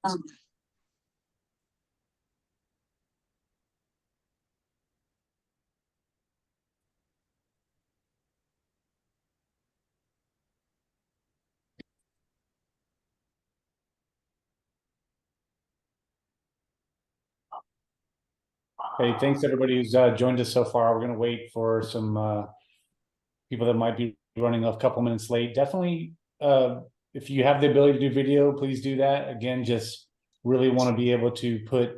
Hey, thanks everybody who's joined us so far. We're going to wait for some people that might be running a couple minutes late. Definitely, if you have the ability to do video, please do that. Again, just really want to be able to put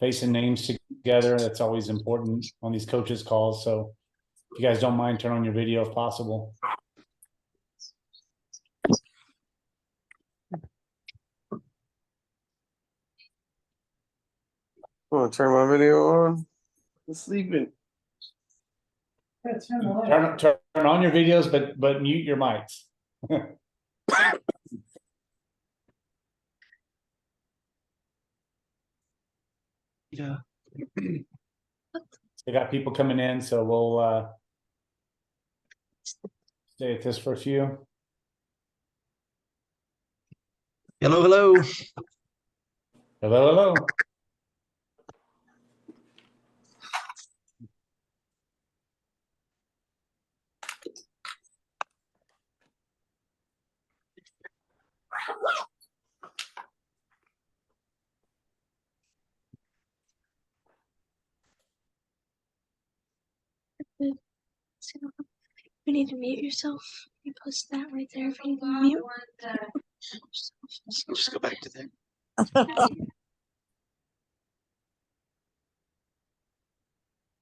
face and names together. That's always important on these coaches calls. So if you guys don't mind, turn on your video if possible. I'm gonna turn my video on. I'm sleeping. Yeah, turn on your videos, but mute your mics. Yeah. We got people coming in, so we'll stay at this for a few. Hello, hello. Hello, hello. You need to mute yourself. You post that right there if you need to mute. Just go back to there.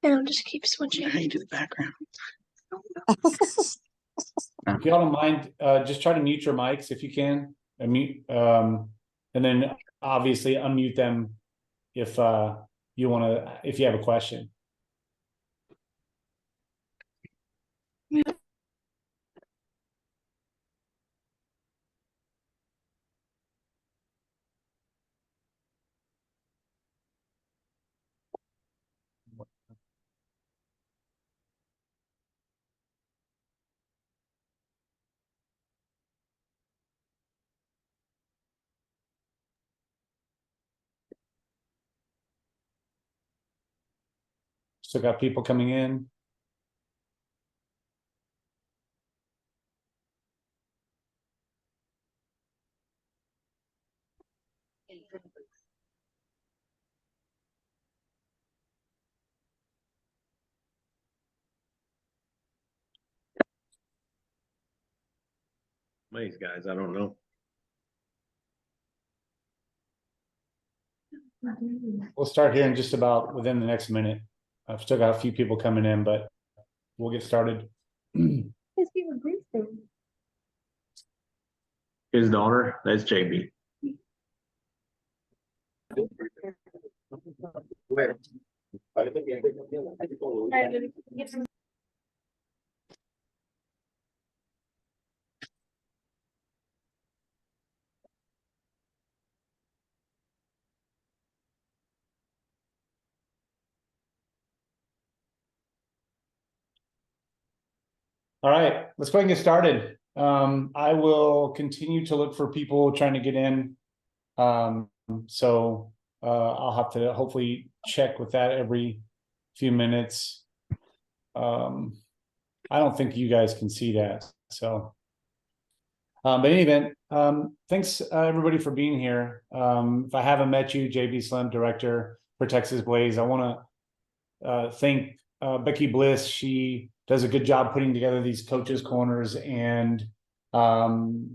And I'll just keep switching. How you do the background? If y'all don't mind, just try to mute your mics if you can. Mute, and then obviously unmute them if you want to, if you have a question. Still got people coming in. These guys, I don't know. We'll start here in just about within the next minute. I've still got a few people coming in, but we'll get started. His daughter, that's JB. All right, let's go ahead and get started. I will continue to look for people trying to get in. So I'll have to hopefully check with that every few minutes. I don't think you guys can see that. So, but in any event, thanks everybody for being here. If I haven't met you, JB Slimp, Director for Texas Blaze, I want to thank Becky Bliss. She does a good job putting together these coaches corners, and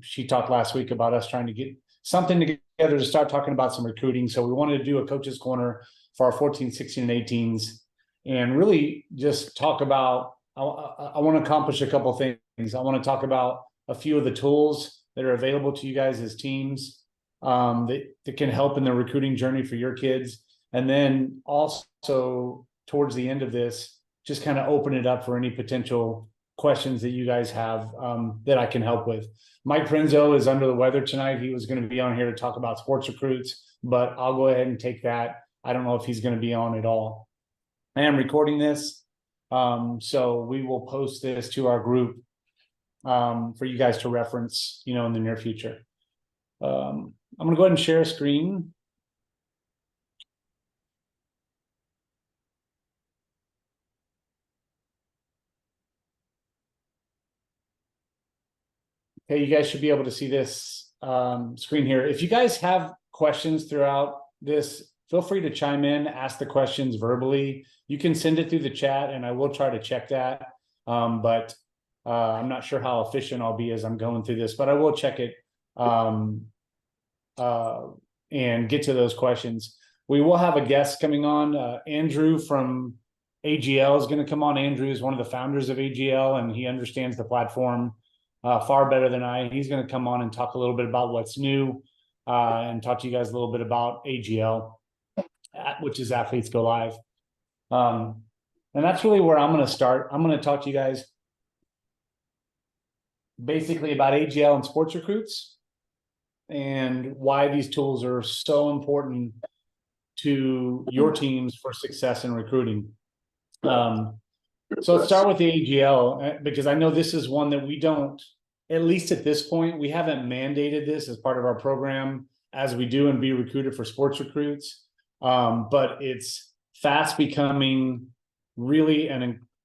she talked last week about us trying to get something together to start talking about some recruiting. So we wanted to do a coaches corner for our 14, 16, and 18s, and really just talk about, I want to accomplish a couple of things. I want to talk about a few of the tools that are available to you guys as teams that can help in the recruiting journey for your kids. And then also towards the end of this, just kind of open it up for any potential questions that you guys have that I can help with. Mike Prenzo is under the weather tonight. He was going to be on here to talk about sports recruits, but I'll go ahead and take that. I don't know if he's going to be on at all. I am recording this, so we will post this to our group for you guys to reference, in the near future. I'm going to go ahead and share a screen. Okay, you guys should be able to see this screen here. If you guys have questions throughout this, feel free to chime in, ask the questions verbally. You can send it through the chat and I will try to check that. But I'm not sure how efficient I'll be as I'm going through this, but I will check it and get to those questions. We will have a guest coming on. Andrew from AGL is going to come on. Andrew is one of the founders of AGL and he understands the platform far better than I. He's going to come on and talk a little bit about what's new and talk to you guys a little bit about AGL, which is Athletes Go Live. And that's really where I'm going to start. I'm going to talk to you guys basically about AGL and sports recruits and why these tools are so important to your teams for success in recruiting. So let's start with the AGL, because I know this is one that we don't, at least at this point, we haven't mandated this as part of our program as we do and be recruited for sports recruits. But it's fast becoming really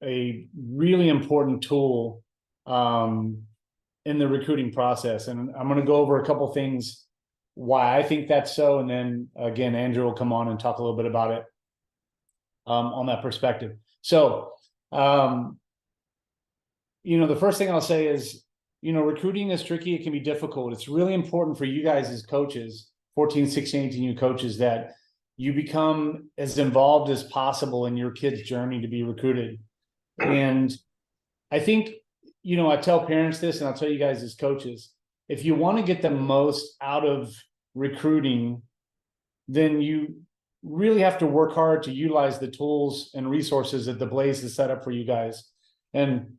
a really important tool in the recruiting process. And I'm going to go over a couple things why I think that's so. And then again, Andrew will come on and talk a little bit about it on that perspective. So, the first thing I'll say is, recruiting is tricky. It can be difficult. It's really important for you guys as coaches, 14, 16, 18 coaches, that you become as involved as possible in your kid's journey to be recruited. And I think, I tell parents this, and I'll tell you guys as coaches, if you want to get the most out of recruiting, then you really have to work hard to utilize the tools and resources that the Blaze has set up for you guys. And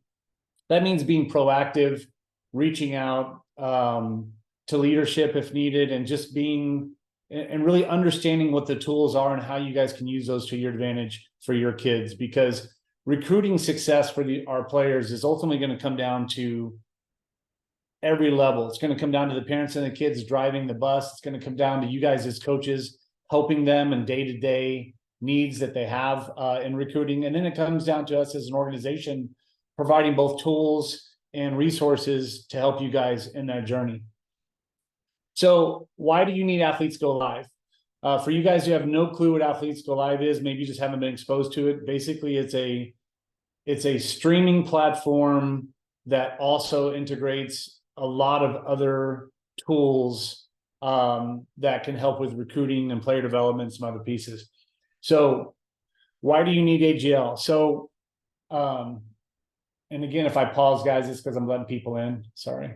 that means being proactive, reaching out to leadership if needed, and just being and really understanding what the tools are and how you guys can use those to your advantage for your kids. Because recruiting success for our players is ultimately going to come down to every level. It's going to come down to the parents and the kids driving the bus. It's going to come down to you guys as coaches, helping them in day-to-day needs that they have in recruiting. And then it comes down to us as an organization, providing both tools and resources to help you guys in that journey. So why do you need Athletes Go Live? For you guys who have no clue what Athletes Go Live is, maybe you just haven't been exposed to it. Basically, it's a streaming platform that also integrates a lot of other tools that can help with recruiting and player development and some other pieces. So why do you need AGL? So, and again, if I pause, guys, it's because I'm letting people in. Sorry.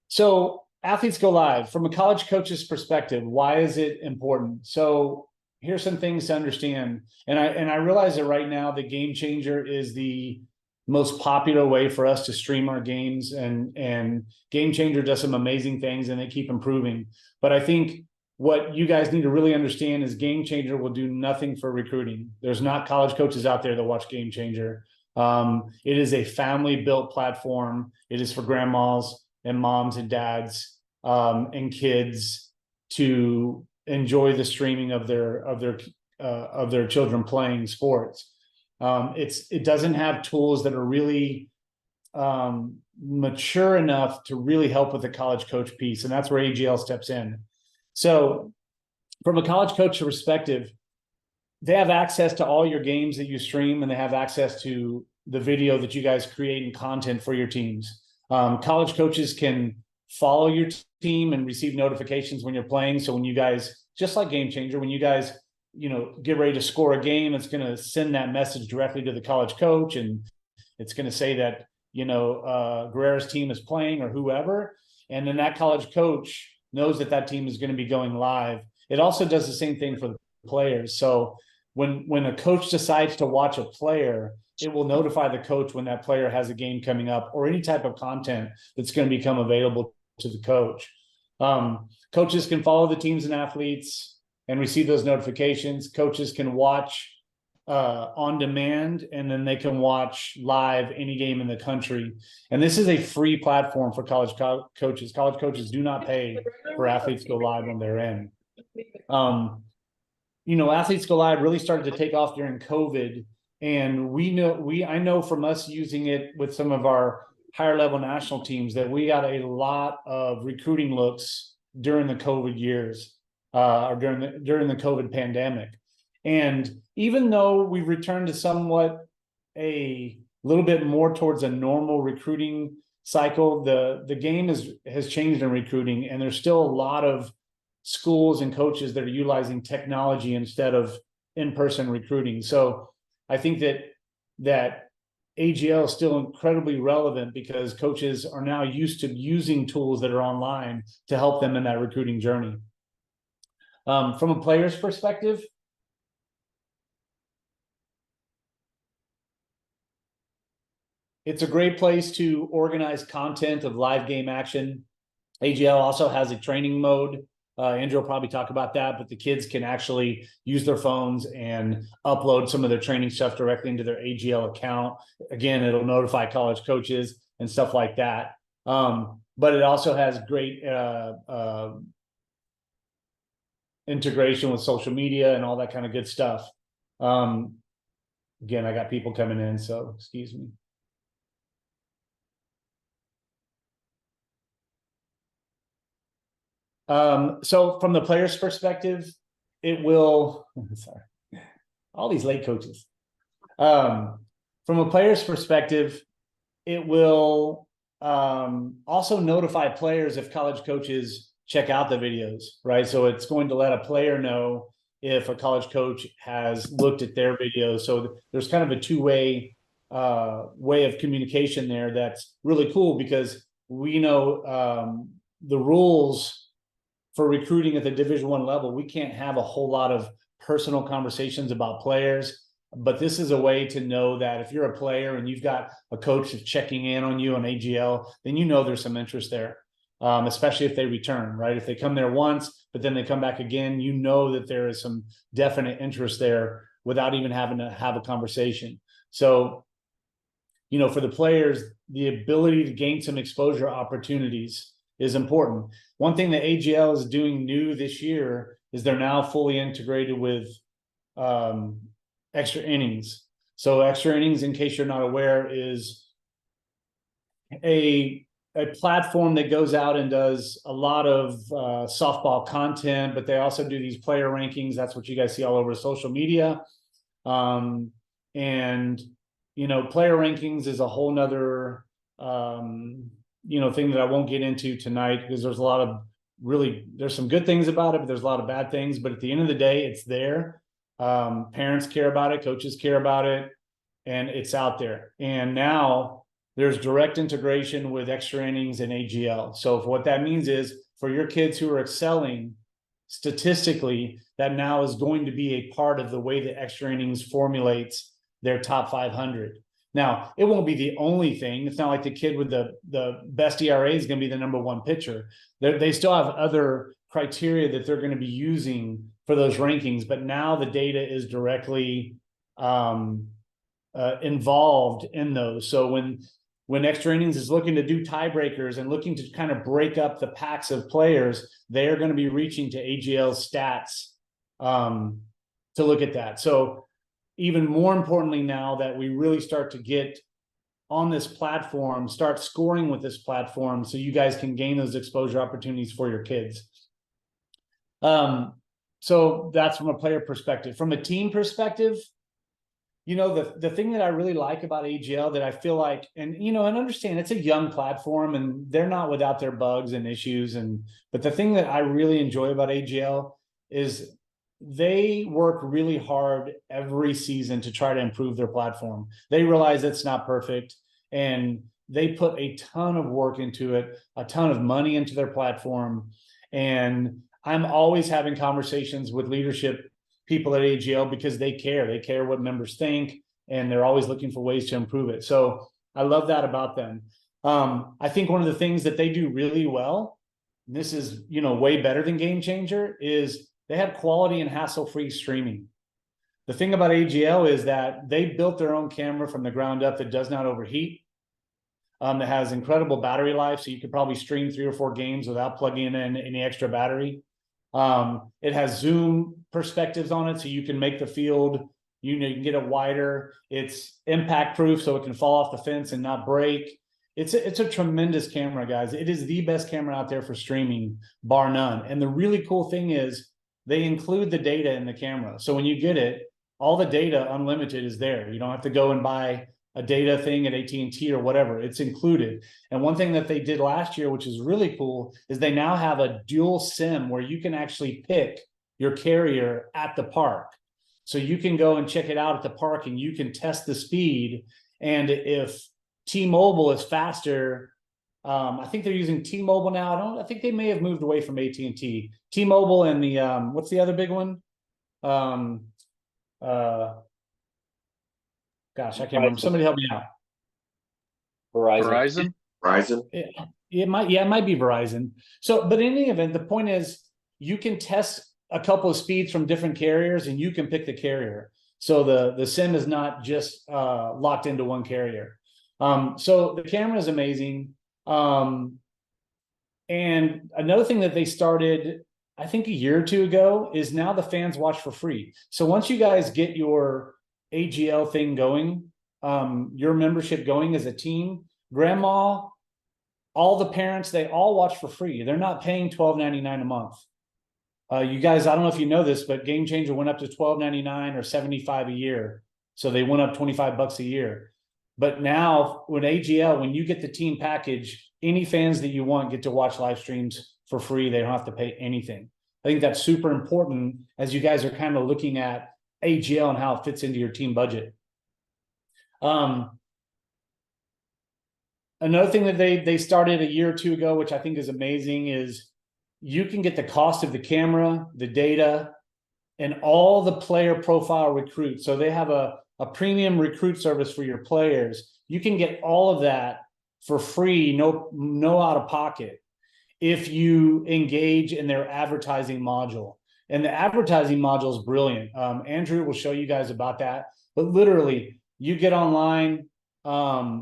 So Athletes Go Live, from a college coach's perspective, why is it important? So here's some things to understand. And I realize that right now the Game Changer is the most popular way for us to stream our games, and Game Changer does some amazing things and they keep improving. But I think what you guys need to really understand is Game Changer will do nothing for recruiting. There's not college coaches out there that watch Game Changer. It is a family-built platform. It is for grandmas and moms and dads and kids to enjoy the streaming of their children playing sports. It doesn't have tools that are really mature enough to really help with the college coach piece, and that's where AGL steps in. So from a college coach perspective, they have access to all your games that you stream, and they have access to the video that you guys create and content for your teams. College coaches can follow your team and receive notifications when you're playing. So when you guys, just like Game Changer, when you guys, get ready to score a game, it's going to send that message directly to the college coach, and it's going to say that, Guerrera's team is playing or whoever. And then that college coach knows that team is going to be going live. It also does the same thing for the players. So when a coach decides to watch a player, it will notify the coach when that player has a game coming up or any type of content that's going to become available to the coach. Coaches can follow the teams and athletes and receive those notifications. Coaches can watch on demand, and then they can watch live any game in the country. And this is a free platform for college coaches. College coaches do not pay for Athletes Go Live on their end. You know, Athletes Go Live really started to take off during COVID, and I know from us using it with some of our higher level national teams that we got a lot of recruiting looks during the COVID years, or during the COVID pandemic. And even though we've returned to somewhat a little bit more towards a normal recruiting cycle, the game has changed in recruiting, and there's still a lot of schools and coaches that are utilizing technology instead of in-person recruiting. So I think that AGL is still incredibly relevant because coaches are now used to using tools that are online to help them in that recruiting journey. From a player's perspective, it's a great place to organize content of live game action. AGL also has a training mode. Andrew will probably talk about that, but the kids can actually use their phones and upload some of their training stuff directly into their AGL account. Again, it'll notify college coaches and stuff like that. But it also has great integration with social media and all that kind of good stuff. Again, I got people coming in, so excuse me. So from the player's perspective, it will, sorry, all these late coaches. From a player's perspective, it will also notify players if college coaches check out the videos, right? So it's going to let a player know if a college coach has looked at their videos. So there's kind of a two-way way of communication there that's really cool, because we know the rules for recruiting at the Division I level. We can't have a whole lot of personal conversations about players, but this is a way to know that if you're a player and you've got a coach that's checking in on you on AGL, then you know there's some interest there, especially if they return, right? If they come there once, but then they come back again, you know that there is some definite interest there without even having to have a conversation. So, you know, for the players, the ability to gain some exposure opportunities is important. One thing that AGL is doing new this year is they're now fully integrated with extra innings. So extra innings, in case you're not aware, is a platform that goes out and does a lot of softball content, but they also do these player rankings. That's what you guys see all over social media. And, you know, player rankings is a whole nother you know, thing that I won't get into tonight, because there's a lot of there's some good things about it, but there's a lot of bad things. But at the end of the day, it's there. Parents care about it, coaches care about it, and it's out there. And now there's direct integration with extra innings and AGL. So what that means is, for your kids who are excelling statistically, that now is going to be a part of the way that extra innings formulates their top 500. Now, it won't be the only thing. It's not like the kid with the best ERA is going to be the #1 pitcher. They still have other criteria that they're going to be using for those rankings, but now the data is directly involved in those. So when extra innings is looking to do tiebreakers and looking to kind of break up the packs of players, they're going to be reaching to AGL stats to look at that. So even more importantly, now that we really start to get on this platform, start scoring with this platform, so you guys can gain those exposure opportunities for your kids. So that's from a player perspective. From a team perspective, you know, the thing that I really like about AGL, that I feel like, and, you know, and understand it's a young platform and they're not without their bugs and issues. But the thing that I really enjoy about AGL is they work really hard every season to try to improve their platform. They realize it's not perfect, and they put a ton of work into it, a ton of money into their platform. And I'm always having conversations with leadership people at AGL because they care what members think, and they're always looking for ways to improve it. So I love that about them. I think one of the things that they do really well, and this is, you know, way better than Game Changer, is they have quality and hassle-free streaming. The thing about AGL is that they built their own camera from the ground up that does not overheat. That has incredible battery life, so you could probably stream 3 or 4 games without plugging in any extra battery. It has zoom perspectives on it, so you can make the field, you can get it wider. It's impact proof, so it can fall off the fence and not break. It's a tremendous camera, guys. It is the best camera out there for streaming, bar none. And the really cool thing is they include the data in the camera. So when you get it, all the data unlimited is there. You don't have to go and buy a data thing at AT&T or whatever. It's included. And one thing that they did last year, which is really cool, is they now have a dual SIM where you can actually pick your carrier at the park. So you can go and check it out at the park and you can test the speed. And if T-Mobile is faster, I think they're using T-Mobile now. I think they may have moved away from AT&T. T-Mobile and the what's the other big one? Gosh, I can't remember. Somebody help me out. Verizon. It might be Verizon. So, but in any event, the point is you can test a couple of speeds from different carriers and you can pick the carrier. So the SIM is not just locked into one carrier. So the camera is amazing. And another thing that they started, I think a year or two ago, is now the fans watch for free. So once you guys get your AGL thing going, your membership going as a team, grandma, all the parents, they all watch for free. They're not paying $12.99 a month. You guys, I don't know if you know this, but Game Changer went up to $12.99 or $75 a year. So they went up $25 a year. But now with AGL, when you get the team package, any fans that you want get to watch live streams for free. They don't have to pay anything. I think that's super important as you guys are kind of looking at AGL and how it fits into your team budget. Another thing that they started a year or two ago, which I think is amazing, is you can get the cost of the camera, the data, and all the player profile recruits. So they have a premium recruit service for your players. You can get all of that for free, no out of pocket, if you engage in their advertising module. And the advertising module is brilliant. Andrew will show you guys about that. But literally, you get online. I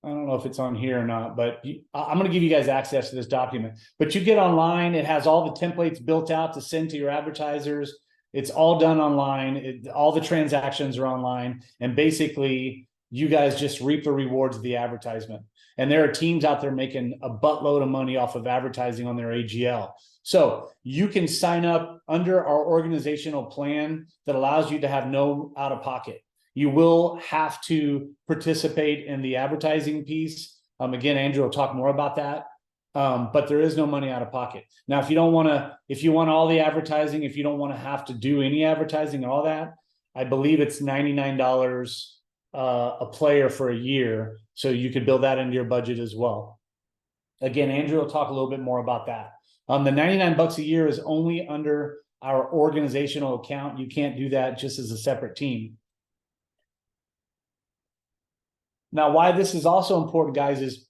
don't know if it's on here or not, but I'm going to give you guys access to this document. But you get online. It has all the templates built out to send to your advertisers. It's all done online. All the transactions are online. And basically, you guys just reap the rewards of the advertisement. And there are teams out there making a buttload of money off of advertising on their AGL. So you can sign up under our organizational plan that allows you to have no out of pocket. You will have to participate in the advertising piece. Again, Andrew will talk more about that. But there is no money out of pocket. Now, if you want all the advertising, if you don't want to have to do any advertising and all that, I believe it's $99 a player for a year. So you could build that into your budget as well. Again, Andrew will talk a little bit more about that. The $99 a year is only under our organizational account. You can't do that just as a separate team. Now, why this is also important, guys, is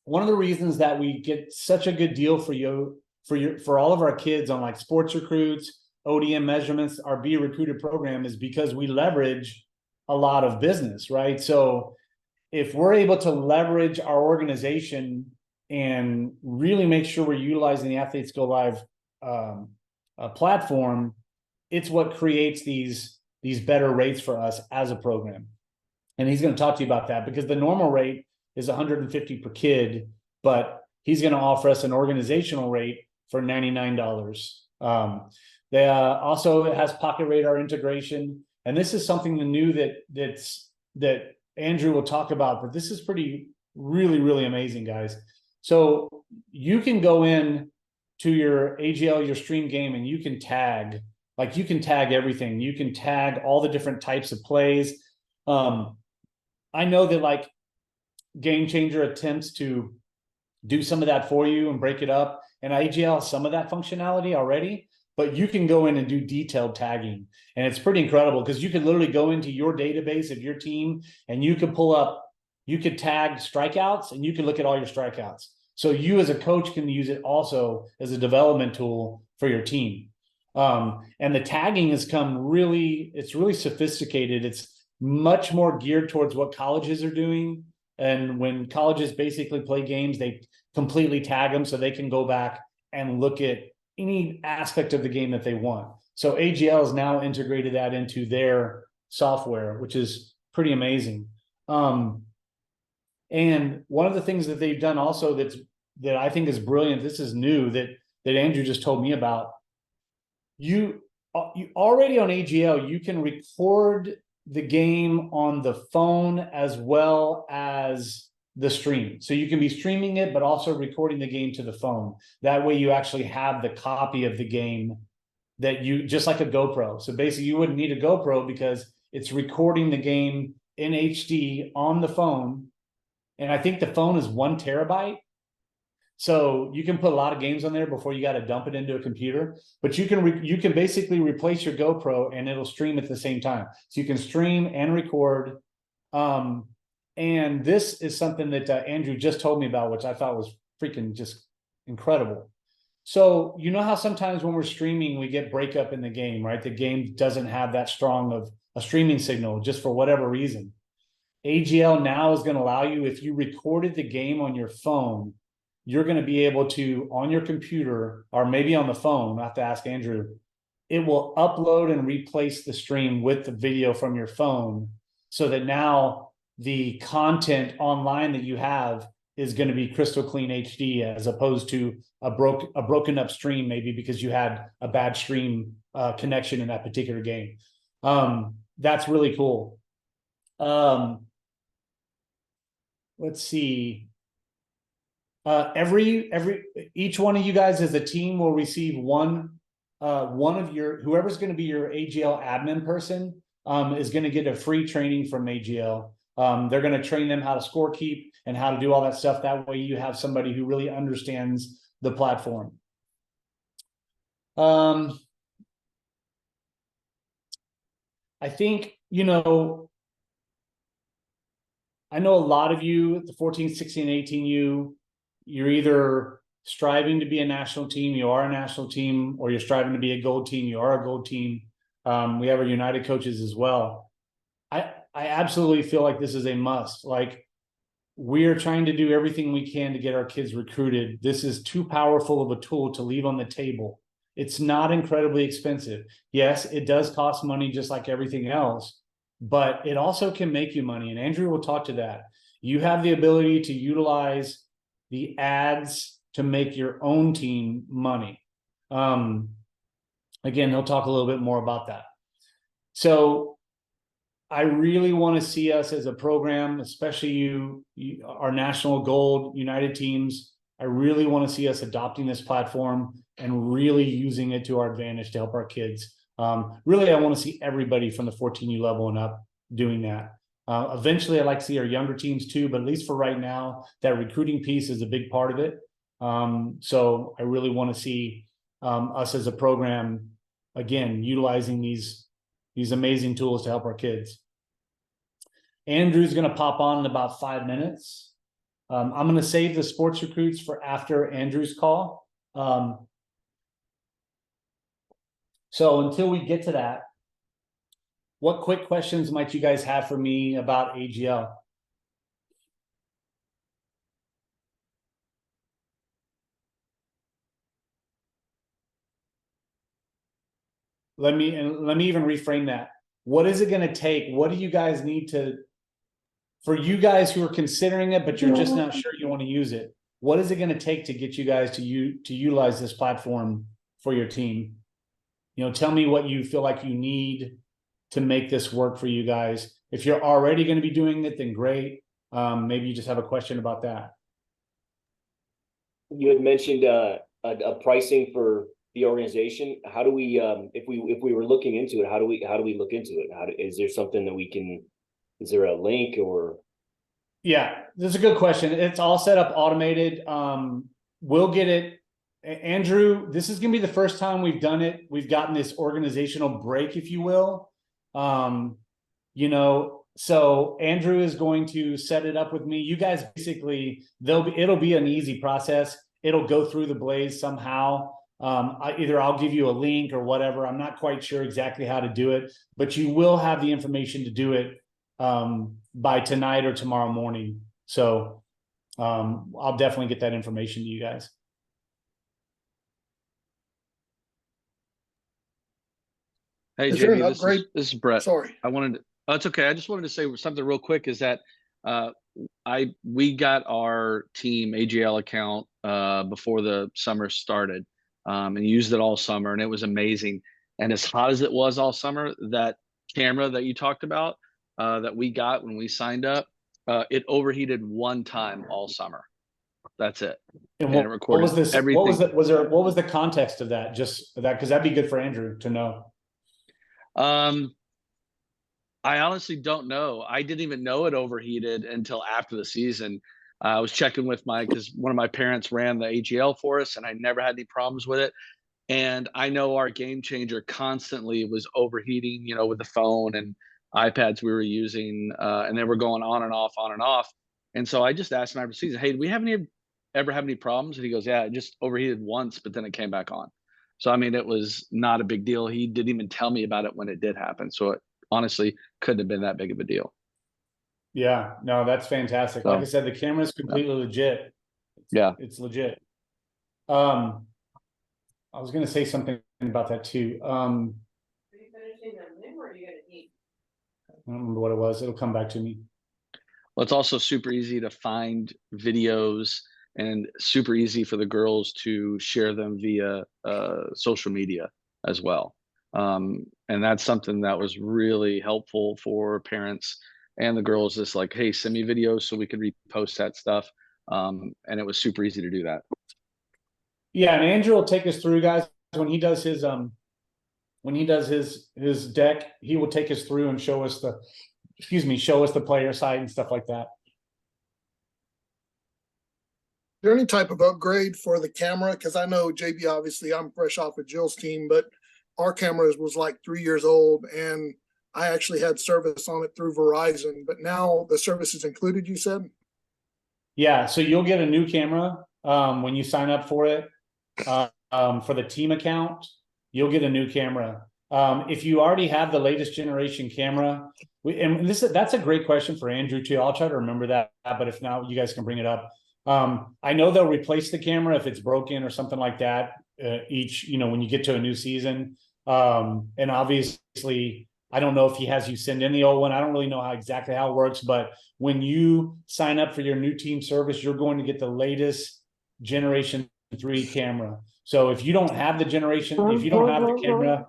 one of the reasons that we get such a good deal for all of our kids on like sports recruits, ODM measurements, our Be Recruited program, is because we leverage a lot of business, right? So if we're able to leverage our organization and really make sure we're utilizing the Athletes Go Live platform, it's what creates these better rates for us as a program. And he's going to talk to you about that, because the normal rate is $150 per kid, but he's going to offer us an organizational rate for $99. They also has Pocket Radar integration, and this is something new that Andrew will talk about. But this is really amazing, guys. So you can go in to your AGL, your stream game, and you can tag everything. You can tag all the different types of plays. I know that like Game Changer attempts to do some of that for you and break it up, and AGL has some of that functionality already, but you can go in and do detailed tagging. And it's pretty incredible, because you can literally go into your database of your team and you could tag strikeouts, and you can look at all your strikeouts. So you as a coach can use it also as a development tool for your team. And the tagging has come it's really sophisticated. It's much more geared towards what colleges are doing. And when colleges basically play games, they completely tag them so they can go back and look at any aspect of the game that they want. So AGL has now integrated that into their software, which is pretty amazing. And one of the things that they've done also that I think is brilliant, this is new that Andrew just told me about. You already on AGL, you can record the game on the phone as well as the stream. So you can be streaming it, but also recording the game to the phone. That way you actually have the copy of the game that you, just like a GoPro. So basically you wouldn't need a GoPro because it's recording the game in HD on the phone. And I think the phone is 1 terabyte. So you can put a lot of games on there before you got to dump it into a computer, but you can basically replace your GoPro and it'll stream at the same time. So you can stream and record. And this is something that Andrew just told me about, which I thought was freaking just incredible. So you know how sometimes when we're streaming, we get breakup in the game, right? The game doesn't have that strong of a streaming signal just for whatever reason. AGL now is going to allow you, if you recorded the game on your phone, you're going to be able to, on your computer or maybe on the phone, I have to ask Andrew, it will upload and replace the stream with the video from your phone so that now the content online that you have is going to be crystal clean HD as opposed to a broken up stream, maybe because you had a bad stream connection in that particular game. That's really cool. Let's see. Each one of you guys as a team will receive one of your, whoever's going to be your AGL admin person is going to get a free training from AGL. They're going to train them how to score keep and how to do all that stuff. That way you have somebody who really understands the platform. I think, you know, I know a lot of you, the 14, 16, 18U, you're either striving to be a national team, you are a national team, or you're striving to be a gold team, you are a gold team. We have our United coaches as well. I absolutely feel like this is a must. Like, we're trying to do everything we can to get our kids recruited. This is too powerful of a tool to leave on the table. It's not incredibly expensive. Yes, it does cost money just like everything else, but it also can make you money. And Andrew will talk to that. You have the ability to utilize the ads to make your own team money. Again, he'll talk a little bit more about that. So I really want to see us as a program, especially you our national gold United teams. I really want to see us adopting this platform and really using it to our advantage to help our kids. Really, I want to see everybody from the 14U level and up doing that. Eventually, I'd like to see our younger teams too, but at least for right now, that recruiting piece is a big part of it. So I really want to see us as a program, again, utilizing these amazing tools to help our kids. Andrew's going to pop on in about 5 minutes. I'm going to save the sports recruits for after Andrew's call. So until we get to that, what quick questions might you guys have for me about AGL? Let me even reframe that. What is it going to take? What do you guys need to, for you guys who are considering it, but you're just not sure you want to use it? What is it going to take to get you guys to utilize this platform for your team? You know, tell me what you feel like you need to make this work for you guys. If you're already going to be doing it, then great. Maybe you just have a question about that. You had mentioned a pricing for the organization. How do we, if we were looking into it, how do we look into it? Is there something that we can? Is there a link or? Yeah, this is a good question. It's all set up automated. We'll get it. Andrew, this is going to be the first time we've done it. We've gotten this organizational break, if you will. You know, so Andrew is going to set it up with me. You guys basically, it'll be an easy process. It'll go through the Blaze somehow. Either I'll give you a link or whatever. I'm not quite sure exactly how to do it, but you will have the information to do it by tonight or tomorrow morning. So I'll definitely get that information to you guys. Hey, Is there an JB, upgrade? this is Brett. Sorry. Oh, it's okay. I just wanted to say something real quick is that we got our team AGL account before the summer started and used it all summer, and it was amazing. And as hot as it was all summer, that camera that you talked about that we got when we signed up, it overheated one time all summer. That's it. And it what was this? everything. What was the context of that? Just that, because that'd be good for Andrew to know. I honestly don't know. I didn't even know it overheated until after the season. I was checking with because one of my parents ran the AGL for us, and I never had any problems with it. And I know our game changer constantly was overheating, with the phone and iPads we were using, and they were going on and off, on and off. And so I just asked him after the season, "Hey, do we ever have any problems?" And he goes, "Yeah, it just overheated once, but then it came back on." So, I mean, it was not a big deal. He didn't even tell me about it when it did happen. So it honestly couldn't have been that big of a deal. Yeah, no, that's fantastic. Like I said, the camera is completely legit. Yeah. It's legit. I was going to say something about that too. Are you finishing them new or are you gonna eat? I don't remember what it was. It'll come back to me. Well, it's also super easy to find videos and super easy for the girls to share them via social media as well. And that's something that was really helpful for parents and the girls. Just like, hey, send me videos so we could repost that stuff. And it was super easy to do that. Yeah, and Andrew will take us through, guys, when he does his deck. He will take us through and show us the player side and stuff like that. Is there any type of upgrade for the camera? Because I know JB, obviously, I'm fresh off of Jill's team, but our camera was like 3 years old, and I actually had service on it through Verizon. But now the service is included, you said? Yeah, so you'll get a new camera when you sign up for it. For the team account, you'll get a new camera. If you already have the latest generation camera, that's a great question for Andrew too. I'll try to remember that, but if not, you guys can bring it up. I know they'll replace the camera if it's broken or something like that when you get to a new season. And obviously, I don't know if he has you send in the old one. I don't really know exactly how it works, but when you sign up for your new team service, you're going to get the latest Generation 3 camera. So if you don't have the if you don't have the camera,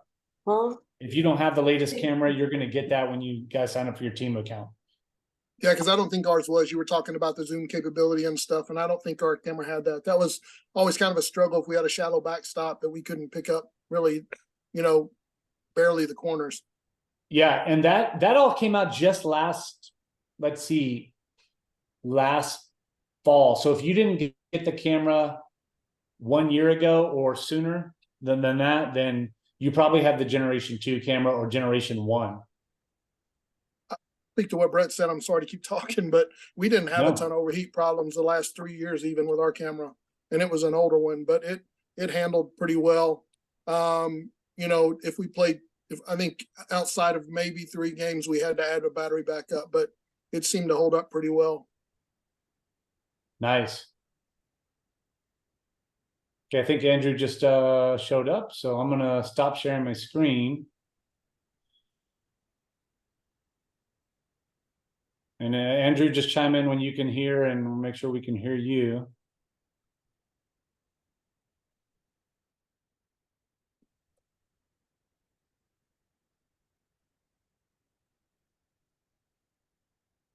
if you don't have the latest camera, you're going to get that when you guys sign up for your team account. Yeah, because I don't think ours was. You were talking about the zoom capability and stuff, and I don't think our camera had that. That was always kind of a struggle if we had a shallow backstop that we couldn't pick up really, barely the corners. Yeah, and that all came out just last fall. So if you didn't get the camera 1 year ago or sooner than that, then you probably have the Generation 2 camera or Generation 1. Speak to what Brett said. I'm sorry to keep talking, but we didn't have a ton of overheat problems the last 3 years, even with our camera, and it was an older one, but it handled pretty well. If I think outside of maybe 3 games, we had to add a battery backup, but it seemed to hold up pretty well. Nice. Okay, I think Andrew just showed up, so I'm gonna stop sharing my screen. And Andrew, just chime in when you can hear, and we'll make sure we can hear you.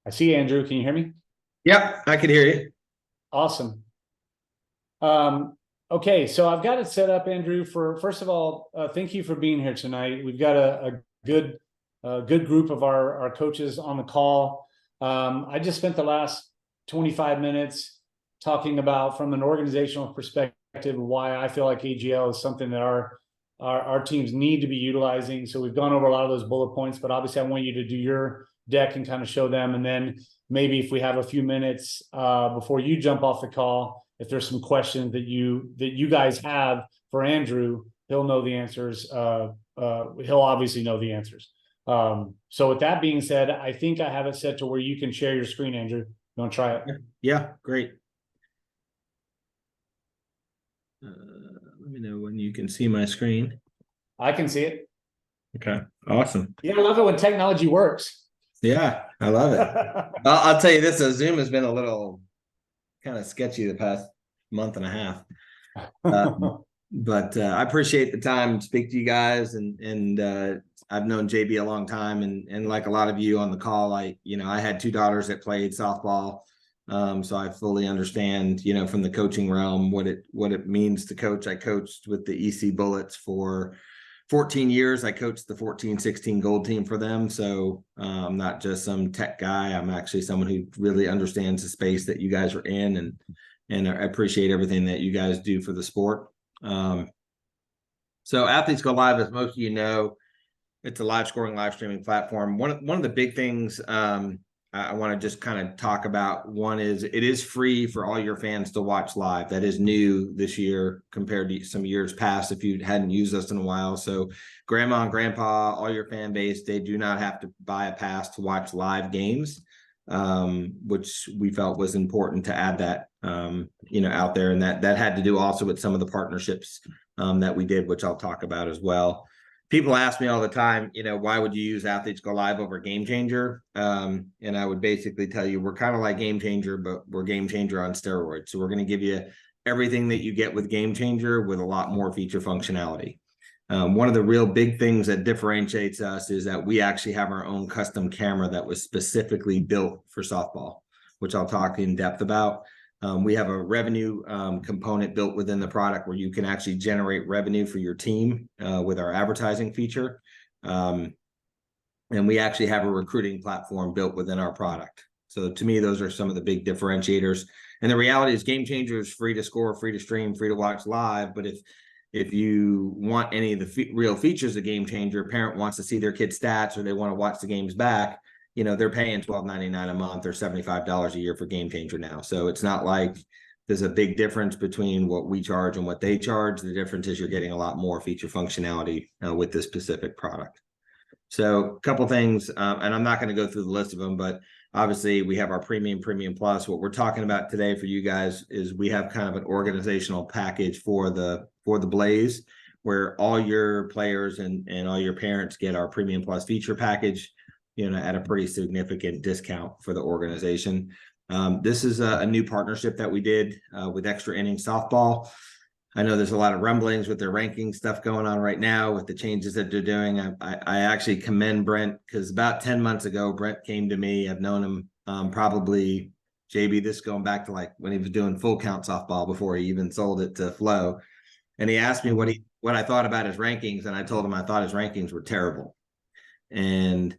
I see Andrew. Can you hear me? Yep, I can hear you. Awesome. Okay, so I've got it set up, Andrew. First of all, thank you for being here tonight. We've got a good group of our coaches on the call. I just spent the last 25 minutes talking about, from an organizational perspective, why I feel like AGL is something that our teams need to be utilizing. So we've gone over a lot of those bullet points, but obviously I want you to do your deck and kind of show them. And then maybe if we have a few minutes before you jump off the call, if there's some questions that you guys have for Andrew, he'll know the answers. He'll obviously know the answers. So with that being said, I think I have it set to where you can share your screen, Andrew. You want to try it? Yeah, great. Let me know when you can see my screen. I can see it. Okay, awesome. Yeah, I love it when technology works. Yeah, I love it. I'll tell you this, Zoom has been a little kind of sketchy the past month and a half. But I appreciate the time to speak to you guys, and I've known JB a long time, and like a lot of you on the call, I had 2 daughters that played softball, so I fully understand, from the coaching realm what it means to coach. I coached with the EC Bullets for 14 years. I coached the 14-16 gold team for them, so I'm not just some tech guy. I'm actually someone who really understands the space that you guys are in, and I appreciate everything that you guys do for the sport. So Athletes Go Live, as most of you know, it's a live scoring, live streaming platform. One of the big things I want to just kind of talk about, one is it is free for all your fans to watch live. That is new this year compared to some years past if you hadn't used us in a while. So grandma and grandpa, all your fan base, they do not have to buy a pass to watch live games, which we felt was important to add that out there. And that had to do also with some of the partnerships that we did, which I'll talk about as well. People ask me all the time, why would you use Athletes Go Live over Game Changer? And I would basically tell you, we're kind of like Game Changer, but we're Game Changer on steroids. So we're going to give you everything that you get with Game Changer with a lot more feature functionality. One of the real big things that differentiates us is that we actually have our own custom camera that was specifically built for softball, which I'll talk in depth about. We have a revenue component built within the product where you can actually generate revenue for your team with our advertising feature. And we actually have a recruiting platform built within our product. So to me, those are some of the big differentiators. And the reality is Game Changer is free to score, free to stream, free to watch live. But if you want any of the real features of Game Changer, a parent wants to see their kid's stats or they want to watch the games back, they're paying $12.99 a month or $75 a year for Game Changer now. So it's not like there's a big difference between what we charge and what they charge. The difference is you're getting a lot more feature functionality with this specific product. So a couple things, and I'm not going to go through the list of them, but obviously we have our premium plus. What we're talking about today for you guys is we have kind of an organizational package for the Blaze, where all your players and all your parents get our premium plus feature package, at a pretty significant discount for the organization. This is a new partnership that we did with Extra Innings Softball. I know there's a lot of rumblings with their ranking stuff going on right now with the changes that they're doing. I actually commend Brent, because about 10 months ago, Brent came to me. I've known him probably, JB, this going back to like when he was doing full count softball before he even sold it to Flow. And he asked me what I thought about his rankings. And I told him I thought his rankings were terrible. And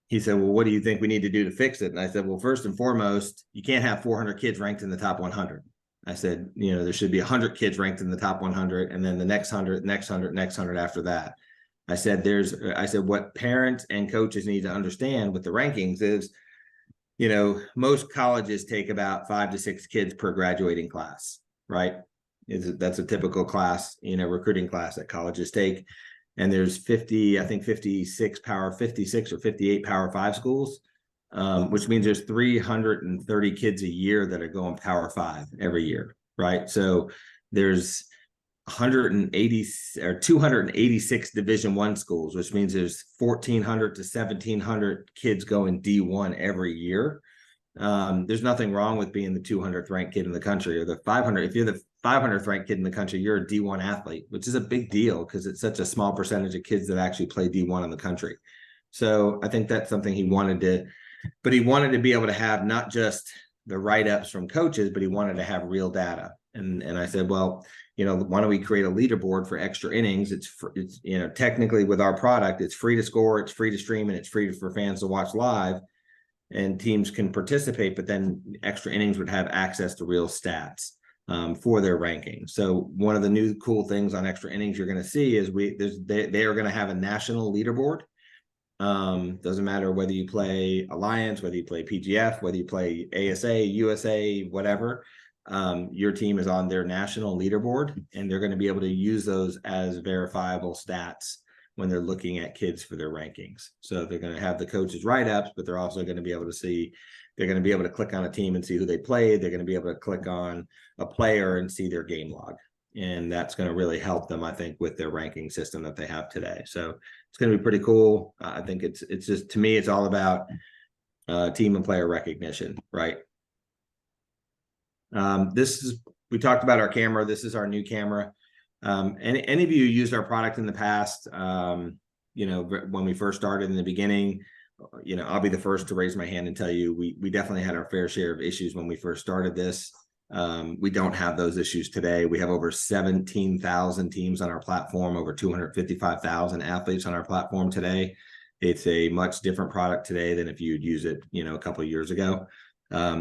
he said, well, what do you think we need to do to fix it? And I said, well, first and foremost, you can't have 400 kids ranked in the top 100. I said, there should be 100 kids ranked in the top 100, and then the next 100, next 100, next 100 after that. I said, what parents and coaches need to understand with the rankings is, most colleges take about 5 to 6 kids per graduating class, right? That's a typical class, recruiting class that colleges take. And there's 56 or 58 Power 5 schools, which means there's 330 kids a year that are going Power 5 every year, right? So there's 180 or 286 Division I schools, which means there's 1,400 to 1,700 kids going D1 every year. There's nothing wrong with being the 200th ranked kid in the country or the 500. If you're the 500th ranked kid in the country, you're a D1 athlete, which is a big deal because it's such a small percentage of kids that actually play D1 in the country. So I think that's something he wanted to be able to have not just the write-ups from coaches, but he wanted to have real data. And I said, well, why don't we create a leaderboard for Extra Innings? It's technically with our product, it's free to score, it's free to stream, and it's free for fans to watch live. And teams can participate, but then Extra Innings would have access to real stats for their ranking. So one of the new cool things on Extra Innings you're going to see is they are going to have a national leaderboard. Doesn't matter whether you play Alliance, whether you play PGF, whether you play ASA, USA, whatever. your team is on their national leaderboard, and they're going to be able to use those as verifiable stats when they're looking at kids for their rankings. So they're going to have the coaches write-ups, but they're also going to be able to see, they're going to be able to click on a team and see who they played. They're going to be able to click on a player and see their game log. And that's going to really help them, I think, with their ranking system that they have today. So it's going to be pretty cool. I think it's just, to me, it's all about team and player recognition, right? We talked about our camera. This is our new camera. Any of you who used our product in the past, you know, when we first started in the beginning, you know, I'll be the first to raise my hand and tell you, we definitely had our fair share of issues when we first started this. We don't have those issues today. We have over 17,000 teams on our platform, over 255,000 athletes on our platform today. It's a much different product today than if you'd use it, you know, a couple of years ago.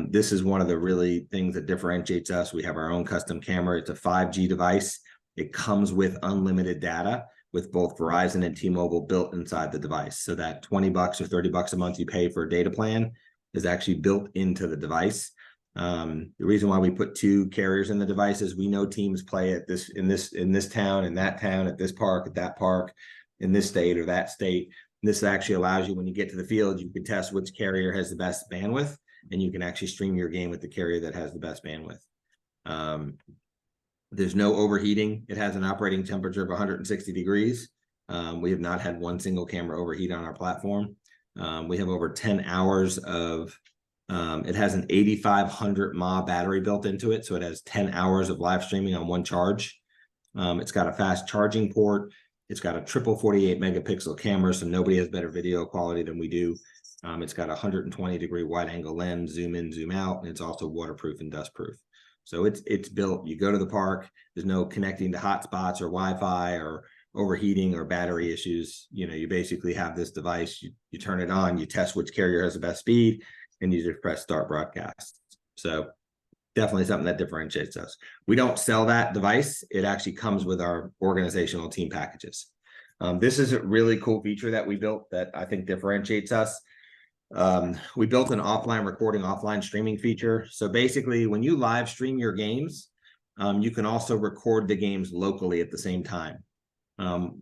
This is one of the really things that differentiates us. We have our own custom camera. It's a 5G device. It comes with unlimited data with both Verizon and T-Mobile built inside the device. So that $20 or $30 a month you pay for a data plan is actually built into the device. The reason why we put 2 carriers in the device is we know teams play at this in this town, in that town, at this park, at that park, in this state or that state. And this actually allows you, when you get to the field, you can test which carrier has the best bandwidth, and you can actually stream your game with the carrier that has the best bandwidth. There's no overheating. It has an operating temperature of 160 degrees. We have not had one single camera overheat on our platform. We have over 10 hours of, it has an 8,500 mAh battery built into it. So it has 10 hours of live streaming on one charge. It's got a fast charging port. It's got a triple 48 megapixel camera, so nobody has better video quality than we do. It's got a 120-degree wide angle lens, zoom in, zoom out, and it's also waterproof and dustproof. So it's built. You go to the park, there's no connecting to hotspots or Wi-Fi or overheating or battery issues. You know, you basically have this device, you turn it on, you test which carrier has the best speed, and you just press start broadcast. So definitely something that differentiates us. We don't sell that device. It actually comes with our organizational team packages. This is a really cool feature that we built that I think differentiates us. We built an offline recording, offline streaming feature. So basically, when you live stream your games, you can also record the games locally at the same time.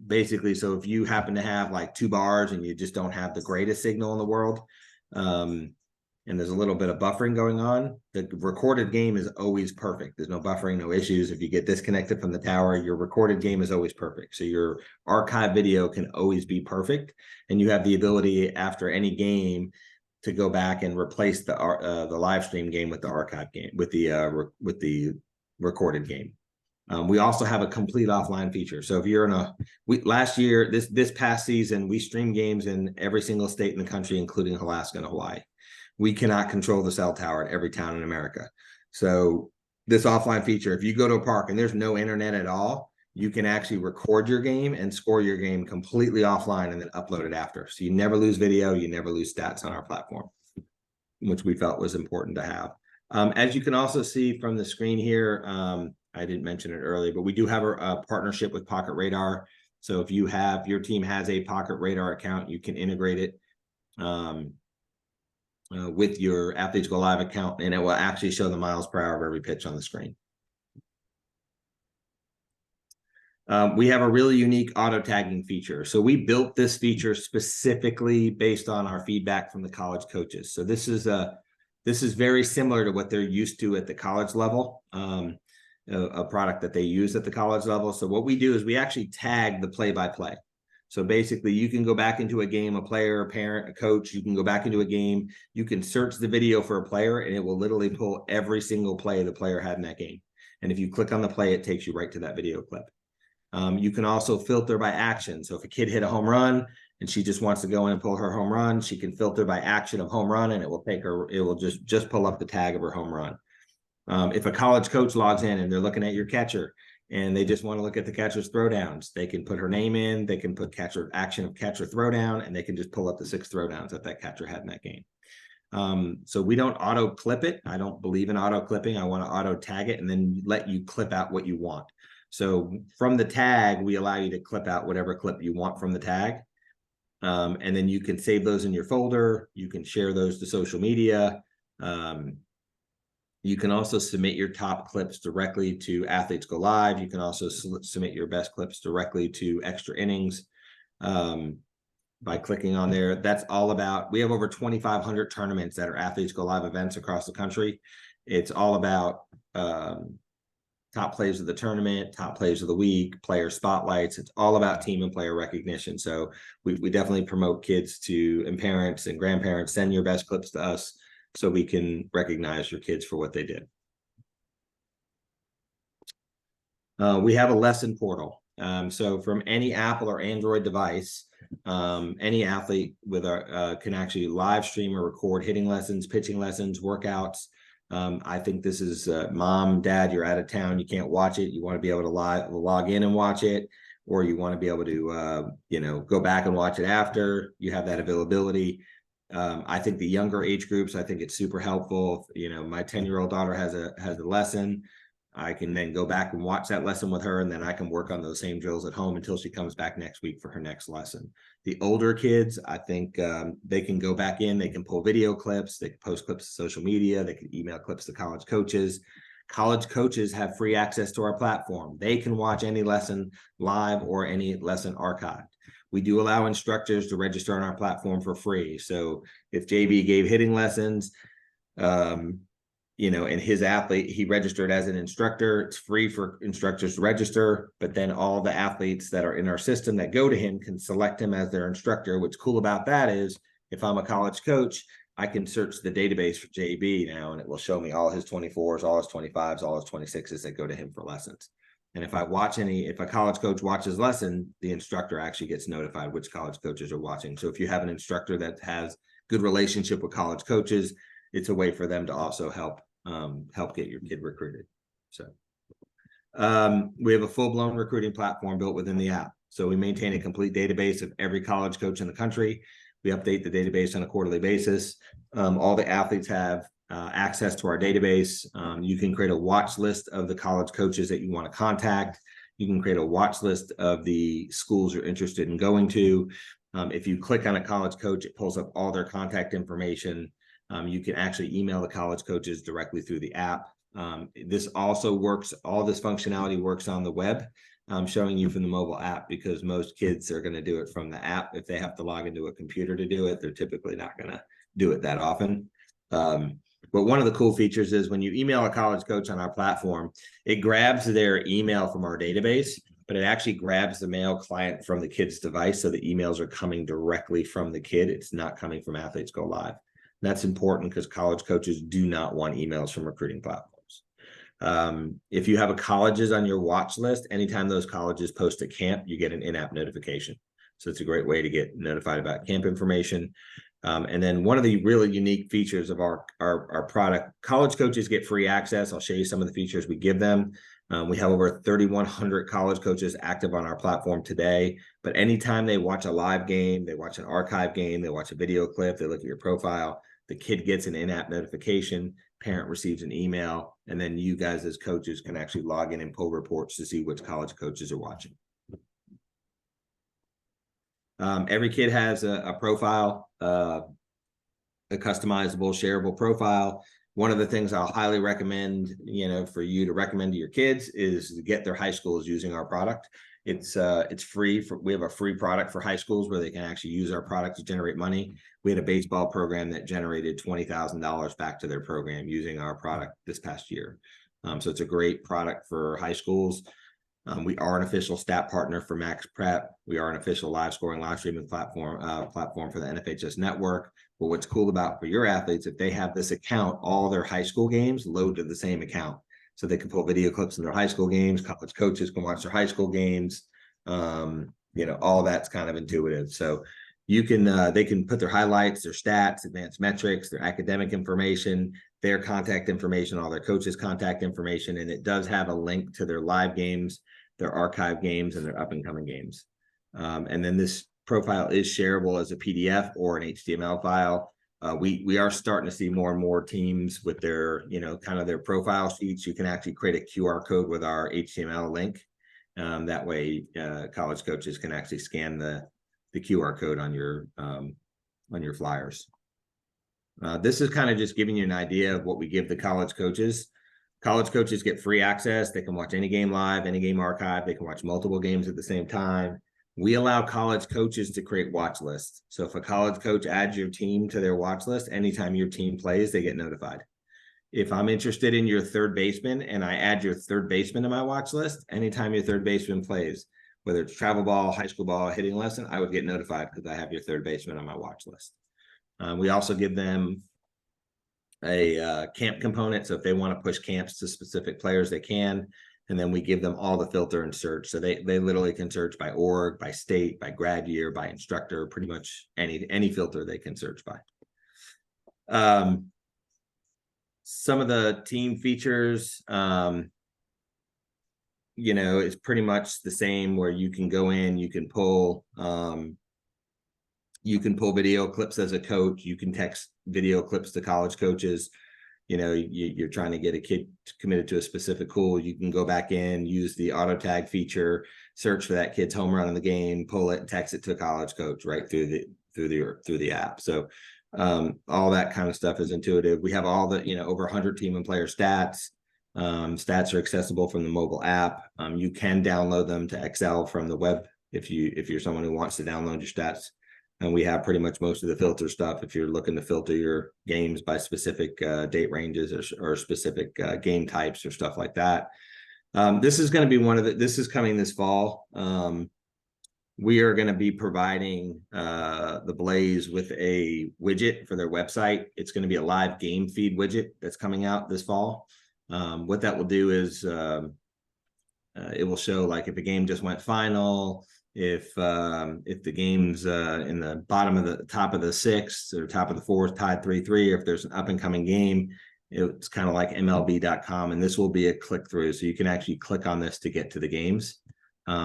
Basically, so if you happen to have like 2 bars and you just don't have the greatest signal in the world, and there's a little bit of buffering going on, the recorded game is always perfect. There's no buffering, no issues. If you get disconnected from the tower, your recorded game is always perfect. So your archive video can always be perfect. And you have the ability after any game to go back and replace the live stream game with the archive game, with the recorded game. We also have a complete offline feature. So if you're in last year, this past season, we streamed games in every single state in the country, including Alaska and Hawaii. We cannot control the cell tower at every town in America. So this offline feature, if you go to a park and there's no internet at all, you can actually record your game and score your game completely offline and then upload it after. So you never lose video, you never lose stats on our platform, which we felt was important to have. As you can also see from the screen here, I didn't mention it earlier, but we do have a partnership with Pocket Radar. So if your team has a Pocket Radar account, you can integrate it with your Athletes Go Live account, and it will actually show the miles per hour of every pitch on the screen. We have a really unique auto tagging feature. So we built this feature specifically based on our feedback from the college coaches. So this is very similar to what they're used to at the college level, a product that they use at the college level. So what we do is we actually tag the play-by-play. So basically, you can go back into a game, a player, a parent, a coach, you can go back into a game, you can search the video for a player, and it will literally pull every single play the player had in that game. And if you click on the play, it takes you right to that video clip. You can also filter by action. So if a kid hit a home run and she just wants to go in and pull her home run, she can filter by action of home run, and it will take her, it will just pull up the tag of her home run. If a college coach logs in and they're looking at your catcher, and they just want to look at the catcher's throwdowns, they can put her name in, they can put catcher action of catcher throwdown, and they can just pull up the 6 throwdowns that catcher had in that game. So we don't auto clip it. I don't believe in auto clipping. I want to auto tag it and then let you clip out what you want. So from the tag, we allow you to clip out whatever clip you want from the tag. And then you can save those in your folder. You can share those to social media. You can also submit your top clips directly to Athletes Go Live. You can also submit your best clips directly to Extra Innings by clicking on there. That's all about, we have over 2,500 tournaments that are Athletes Go Live events across the country. It's all about top plays of the tournament, top plays of the week, player spotlights. It's all about team and player recognition. So we definitely promote kids to, and parents and grandparents, send your best clips to us so we can recognize your kids for what they did. We have a lesson portal. So from any Apple or Android device, any athlete with our can actually live stream or record hitting lessons, pitching lessons, workouts. I think this is mom, dad, you're out of town, you can't watch it. You want to be able to log in and watch it, or you want to be able to, you know, go back and watch it after. You have that availability. I think the younger age groups, I think it's super helpful. You know, my 10-year-old daughter has a lesson. I can then go back and watch that lesson with her, and then I can work on those same drills at home until she comes back next week for her next lesson. The older kids, I think they can go back in, they can pull video clips, they can post clips to social media, they can email clips to college coaches. College coaches have free access to our platform. They can watch any lesson live or any lesson archived. We do allow instructors to register on our platform for free. So if JB gave hitting lessons, you know, and his athlete, he registered as an instructor, it's free for instructors to register, but then all the athletes that are in our system that go to him can select him as their instructor. What's cool about that is if I'm a college coach, I can search the database for JB now, and it will show me all his 24s, all his 25s, all his 26s that go to him for lessons. And if a college coach watches lesson, the instructor actually gets notified which college coaches are watching. So if you have an instructor that has good relationship with college coaches, it's a way for them to also help get your kid recruited. So we have a full-blown recruiting platform built within the app. So we maintain a complete database of every college coach in the country. We update the database on a quarterly basis. All the athletes have access to our database. You can create a watch list of the college coaches that you want to contact. You can create a watch list of the schools you're interested in going to. If you click on a college coach, it pulls up all their contact information. You can actually email the college coaches directly through the app. This also works, all this functionality works on the web. I'm showing you from the mobile app because most kids are going to do it from the app. If they have to log into a computer to do it, they're typically not going to do it that often. But one of the cool features is when you email a college coach on our platform, it grabs their email from our database, but it actually grabs the mail client from the kid's device. So the emails are coming directly from the kid. It's not coming from Athletes Go Live. That's important because college coaches do not want emails from recruiting platforms. If you have a colleges on your watch list, anytime those colleges post a camp, you get an in-app notification. So it's a great way to get notified about camp information. And then one of the really unique features of our product, college coaches get free access. I'll show you some of the features we give them. We have over 3,100 college coaches active on our platform today, but anytime they watch a live game, they watch an archive game, they watch a video clip, they look at your profile, the kid gets an in-app notification, parent receives an email, and then you guys as coaches can actually log in and pull reports to see which college coaches are watching. Every kid has a profile, a customizable, shareable profile. One of the things I'll highly recommend, for you to recommend to your kids is to get their high schools using our product. It's free. We have a free product for high schools where they can actually use our product to generate money. We had a baseball program that generated $20,000 back to their program using our product this past year. So it's a great product for high schools. We are an official stat partner for Max Prep. We are an official live streaming platform for the NFHS network. But what's cool about for your athletes, if they have this account, all their high school games load to the same account. So they can pull video clips in their high school games. College coaches can watch their high school games. All that's kind of intuitive. So you can they can put their highlights, their stats, advanced metrics, their academic information, their contact information, all their coaches' contact information, and it does have a link to their live games, their archive games, and their up and coming games. And then this profile is shareable as a PDF or an HTML file. We are starting to see more and more teams with their, kind of their profile sheets. You can actually create a QR code with our HTML link. That way, college coaches can actually scan the QR code on your flyers. This is kind of just giving you an idea of what we give the college coaches. College coaches get free access. They can watch any game live, any game archive. They can watch multiple games at the same time. We allow college coaches to create watch lists. So if a college coach adds your team to their watch list, anytime your team plays, they get notified. If I'm interested in your third baseman and I add your third baseman to my watch list, anytime your third baseman plays, whether it's travel ball, high school ball, hitting lesson, I would get notified because I have your third baseman on my watch list. We also give them a camp component. So if they want to push camps to specific players, they can. And then we give them all the filter and search. So they literally can search by org, by state, by grad year, by instructor, pretty much any filter they can search by. Some of the team features, you know, it's pretty much the same where you can go in, you can pull video clips as a coach. You can text video clips to college coaches. You know, you're trying to get a kid committed to a specific school. You can go back in, use the auto tag feature, search for that kid's home run in the game, pull it, and text it to a college coach right through the app. So all that kind of stuff is intuitive. We have all the, you know, over 100 team and player stats. Stats are accessible from the mobile app. You can download them to Excel from the web if you're someone who wants to download your stats. And we have pretty much most of the filter stuff if you're looking to filter your games by specific date ranges or specific game types or stuff like that. This is going to be this is coming this fall. We are going to be providing the Blaze with a widget for their website. It's going to be a live game feed widget that's coming out this fall. What that will do is it will show, like, if a game just went final, if the game's in the top of the sixth or top of the fourth, tied 3-3, or if there's an up and coming game, it's kind of like MLB.com, and this will be a click through, so you can actually click on this to get to the games.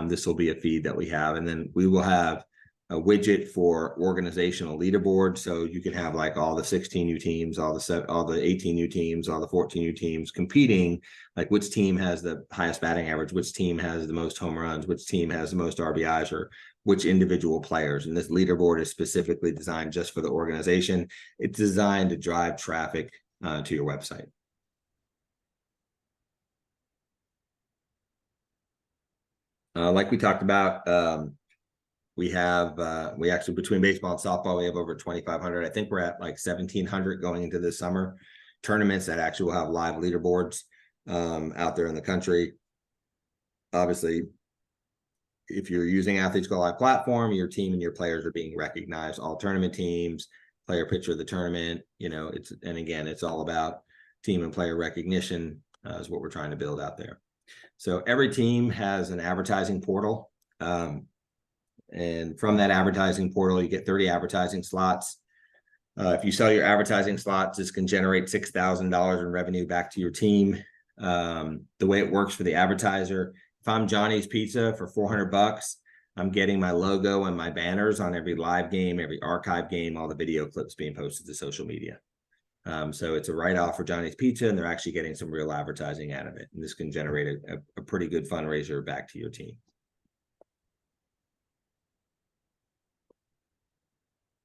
This will be a feed that we have, and then we will have a widget for organizational leaderboard, so you can have like all the 16U teams, all the 18U teams, all the 14U teams competing, like which team has the highest batting average, which team has the most home runs, which team has the most RBIs, or which individual players. And this leaderboard is specifically designed just for the organization. It's designed to drive traffic to your website. Like we talked about, we actually, between baseball and softball, we have over 2,500. I think we're at like 1,700 going into this summer tournaments that actually will have live leaderboards out there in the country. Obviously, if you're using Athletes Go Live platform, your team and your players are being recognized. All tournament teams, player picture of the tournament, you know, and again, it's all about team and player recognition is what we're trying to build out there. So every team has an advertising portal. And from that advertising portal, you get 30 advertising slots. If you sell your advertising slots, this can generate $6,000 in revenue back to your team. The way it works for the advertiser, if I'm Johnny's Pizza for $400, I'm getting my logo and my banners on every live game, every archive game, all the video clips being posted to social media. So it's a write-off for Johnny's Pizza, and they're actually getting some real advertising out of it. And this can generate a pretty good fundraiser back to your team.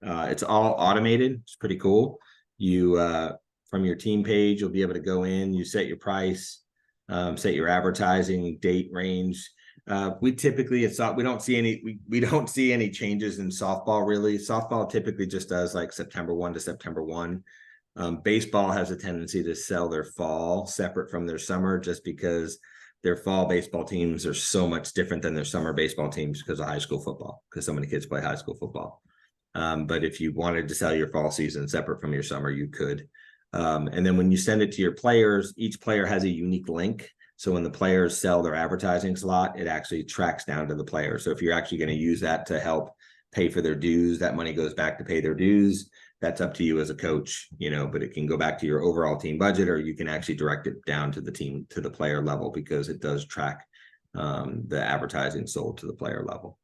It's all automated. It's pretty cool. You, from your team page, you'll be able to go in, you set your price, set your advertising date range. We typically, we don't see any changes in softball, really. Softball typically just does like September 1 to September 1. Baseball has a tendency to sell their fall separate from their summer, just because their fall baseball teams are so much different than their summer baseball teams because of high school football, because so many kids play high school football. But if you wanted to sell your fall season separate from your summer, you could. And then when you send it to your players, each player has a unique link. So when the players sell their advertising slot, it actually tracks down to the player. So if you're actually going to use that to help pay for their dues, that money goes back to pay their dues. That's up to you as a coach, you know, but it can go back to your overall team budget, or you can actually direct it down to the team, to the player level, because it does track the advertising sold to the player level.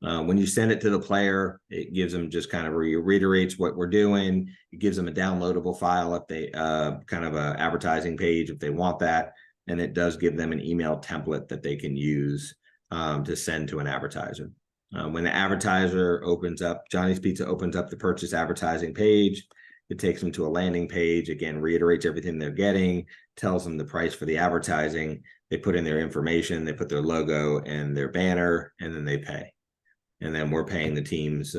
When you send it to the player, it gives them, just kind of reiterates what we're doing. It gives them a downloadable file if they kind of a advertising page if they want that, and it does give them an email template that they can use to send to an advertiser. When the advertiser opens up, Johnny's Pizza opens up the purchase advertising page, It takes them to a landing page, again, reiterates everything they're getting, tells them the price for the advertising. They put in their information, they put their logo and their banner, and then they pay. And then we're paying the teams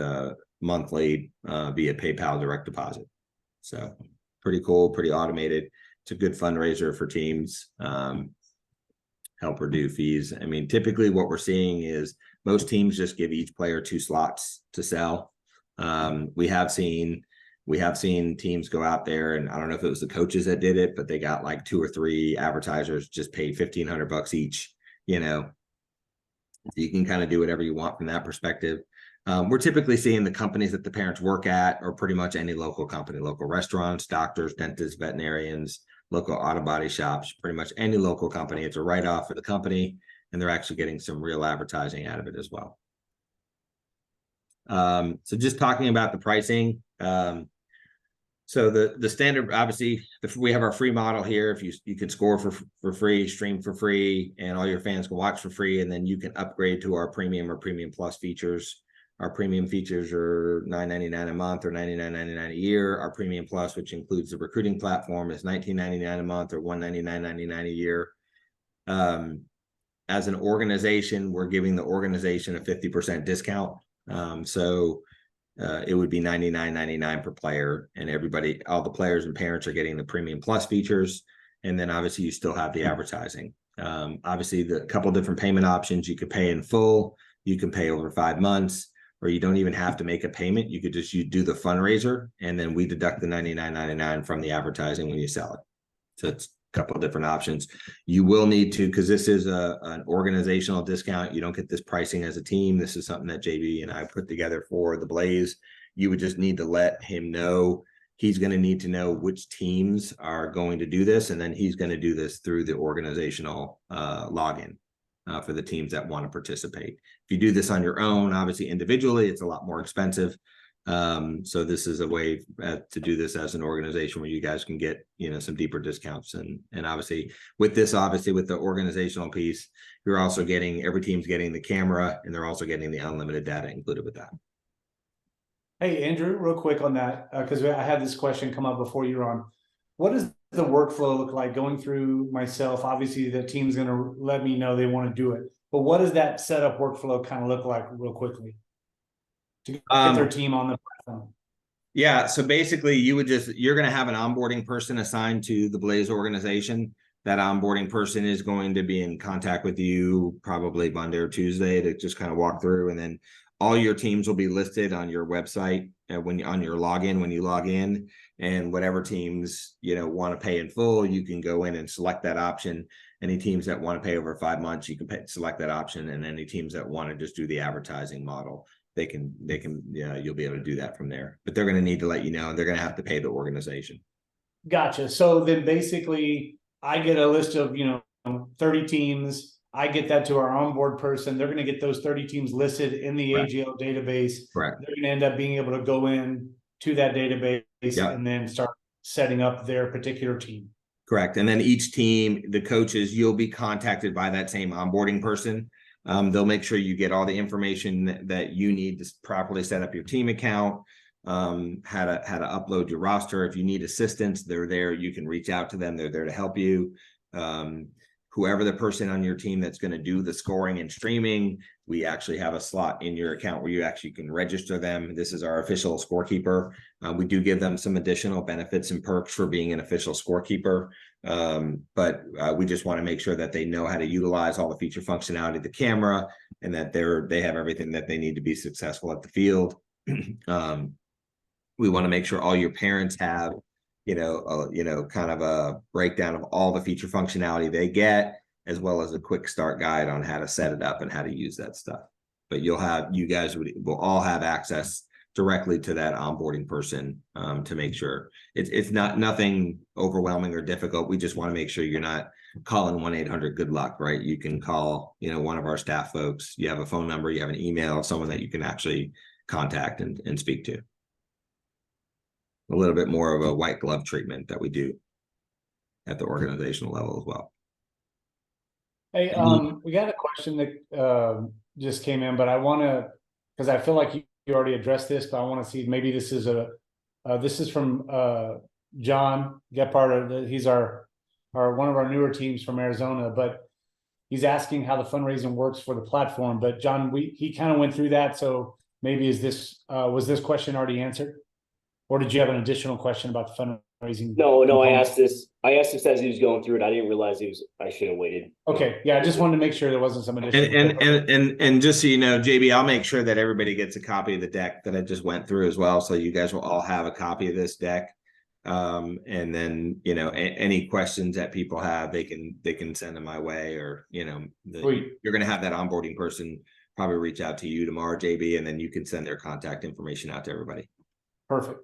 monthly via PayPal direct deposit. So pretty cool, pretty automated. It's a good fundraiser for teams. Help reduce fees. I mean, typically what we're seeing is most teams just give each player 2 slots to sell. We have seen teams go out there, and I don't know if it was the coaches that did it, but they got like 2 or 3 advertisers, just paid $1,500 each, you know. You can kind of do whatever you want from that perspective. We're typically seeing the companies that the parents work at, or pretty much any local company, local restaurants, doctors, dentists, veterinarians, local auto body shops, pretty much any local company. It's a write-off for the company, and they're actually getting some real advertising out of it as well. So just talking about the pricing. So the standard, obviously, we have our free model here. If you can score for free, stream for free, and all your fans can watch for free, and then you can upgrade to our premium or premium plus features. Our premium features are $9.99 a month or $99.99 a year. Our premium plus, which includes the recruiting platform, is $19.99 a month or $199.99 a year. As an organization, we're giving the organization a 50% discount. It would be $99.99 per player, and all the players and parents are getting the premium plus features. And then obviously you still have the advertising. Obviously the couple different payment options. You could pay in full, you can pay over 5 months, or you don't even have to make a payment. You could just do the fundraiser, and then we deduct the $99.99 from the advertising when you sell it. So it's a couple of different options. You will need to, because this is an organizational discount. You don't get this pricing as a team. This is something that JB and I put together for the Blaze. You would just need to let him know. He's going to need to know which teams are going to do this, and then he's going to do this through the organizational login for the teams that want to participate. If you do this on your own, obviously individually, it's a lot more expensive. So this is a way to do this as an organization where you guys can get, some deeper discounts. And obviously with the organizational piece, you're also every team's getting the camera, and they're also getting the unlimited data included with that. Hey, Andrew, real quick on that, because I had this question come up before you were on. What does the workflow look like going through myself? Obviously the team's going to let me know they want to do it, but what does that setup workflow kind of look like real quickly to get their team on the platform? Yeah, so basically you're going to have an onboarding person assigned to the Blaze organization. That onboarding person is going to be in contact with you probably Monday or Tuesday to just kind of walk through, and then all your teams will be listed on your website on your login when you log in, and whatever teams want to pay in full, you can go in and select that option. Any teams that want to pay over 5 months, you can select that option, and any teams that want to just do the advertising model, they can you'll be able to do that from there. But they're going to need to let you know, and they're going to have to pay the organization. Gotcha. So then basically I get a list of 30 teams. I get that to our onboard person. They're going to get those 30 teams listed in the AGL database. Correct. They're going to end up being able to go in to that database and then start setting up their particular team. Correct. And then each team, the coaches, you'll be contacted by that same onboarding person. They'll make sure you get all the information that you need to properly set up your team account, how to upload your roster. If you need assistance, they're there. You can reach out to them. They're there to help you. Whoever the person on your team that's going to do the scoring and streaming, we actually have a slot in your account where you actually can register them. This is our official scorekeeper. We do give them some additional benefits and perks for being an official scorekeeper. But we just want to make sure that they know how to utilize all the feature functionality of the camera, and that they have everything that they need to be successful at the field. We want to make sure all your parents have kind of a breakdown of all the feature functionality they get, as well as a quick start guide on how to set it up and how to use that stuff. But you guys will all have access directly to that onboarding person to make sure it's nothing overwhelming or difficult. We just want to make sure you're not calling 1-800 good luck, right? You can call, one of our staff folks. You have a phone number, you have an email, someone that you can actually contact and speak to. A little bit more of a white glove treatment that we do at the organizational level as well. Hey, we got a question that just came in, but I want to, because I feel like you already addressed this, but I want to see maybe this is a This is from John Gephardt. He's our one of our newer teams from Arizona, but he's asking how the fundraising works for the platform. But John, he kind of went through that. So maybe was this question already answered? Or did you have an additional question about the fundraising? No, I component? asked this as he was going through it. I didn't realize I should have waited. Okay. Yeah. I just wanted to make sure there wasn't some additional. And just so you know, JB, I'll make sure that everybody gets a copy of the deck that I just went through as well. So you guys will all have a copy of this deck. And then, any questions that people have, they can send them my way, or, you're going to have that onboarding person probably reach out to you tomorrow, JB, and then you can send their contact information out to everybody. Perfect.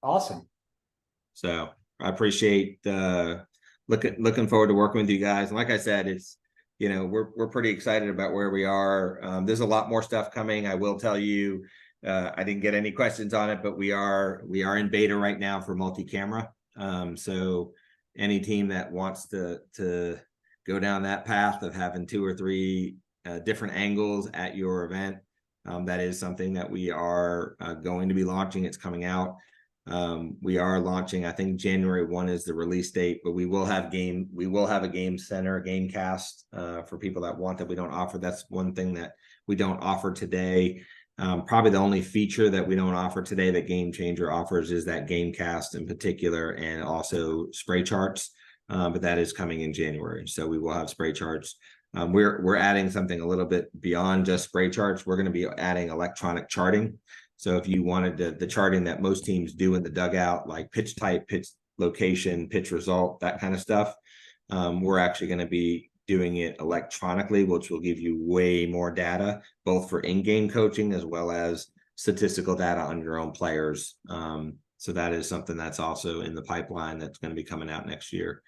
Awesome. So I appreciate looking forward to working with you guys. And like I said, it's, we're pretty excited about where we are. There's a lot more stuff coming. I will tell you, I didn't get any questions on it, but we are in beta right now for multi-camera. So any team that wants to go down that path of having 2 or 3 different angles at your event, that is something that we are going to be launching. It's coming out. We are launching, I think January 1 is the release date, but we will have a game center, a game cast for people that want that we don't offer. That's one thing that we don't offer today. Probably the only feature that we don't offer today that Game Changer offers is that game cast in particular, and also spray charts. But that is coming in January. So we will have spray charts. We're adding something a little bit beyond just spray charts. We're going to be adding electronic charting. So if you wanted the charting that most teams do in the dugout, like pitch type, pitch location, pitch result, that kind of stuff, we're actually going to be doing it electronically, which will give you way more data, both for in-game coaching as well as statistical data on your own players. So that is something that's also in the pipeline that's going to be coming out next year.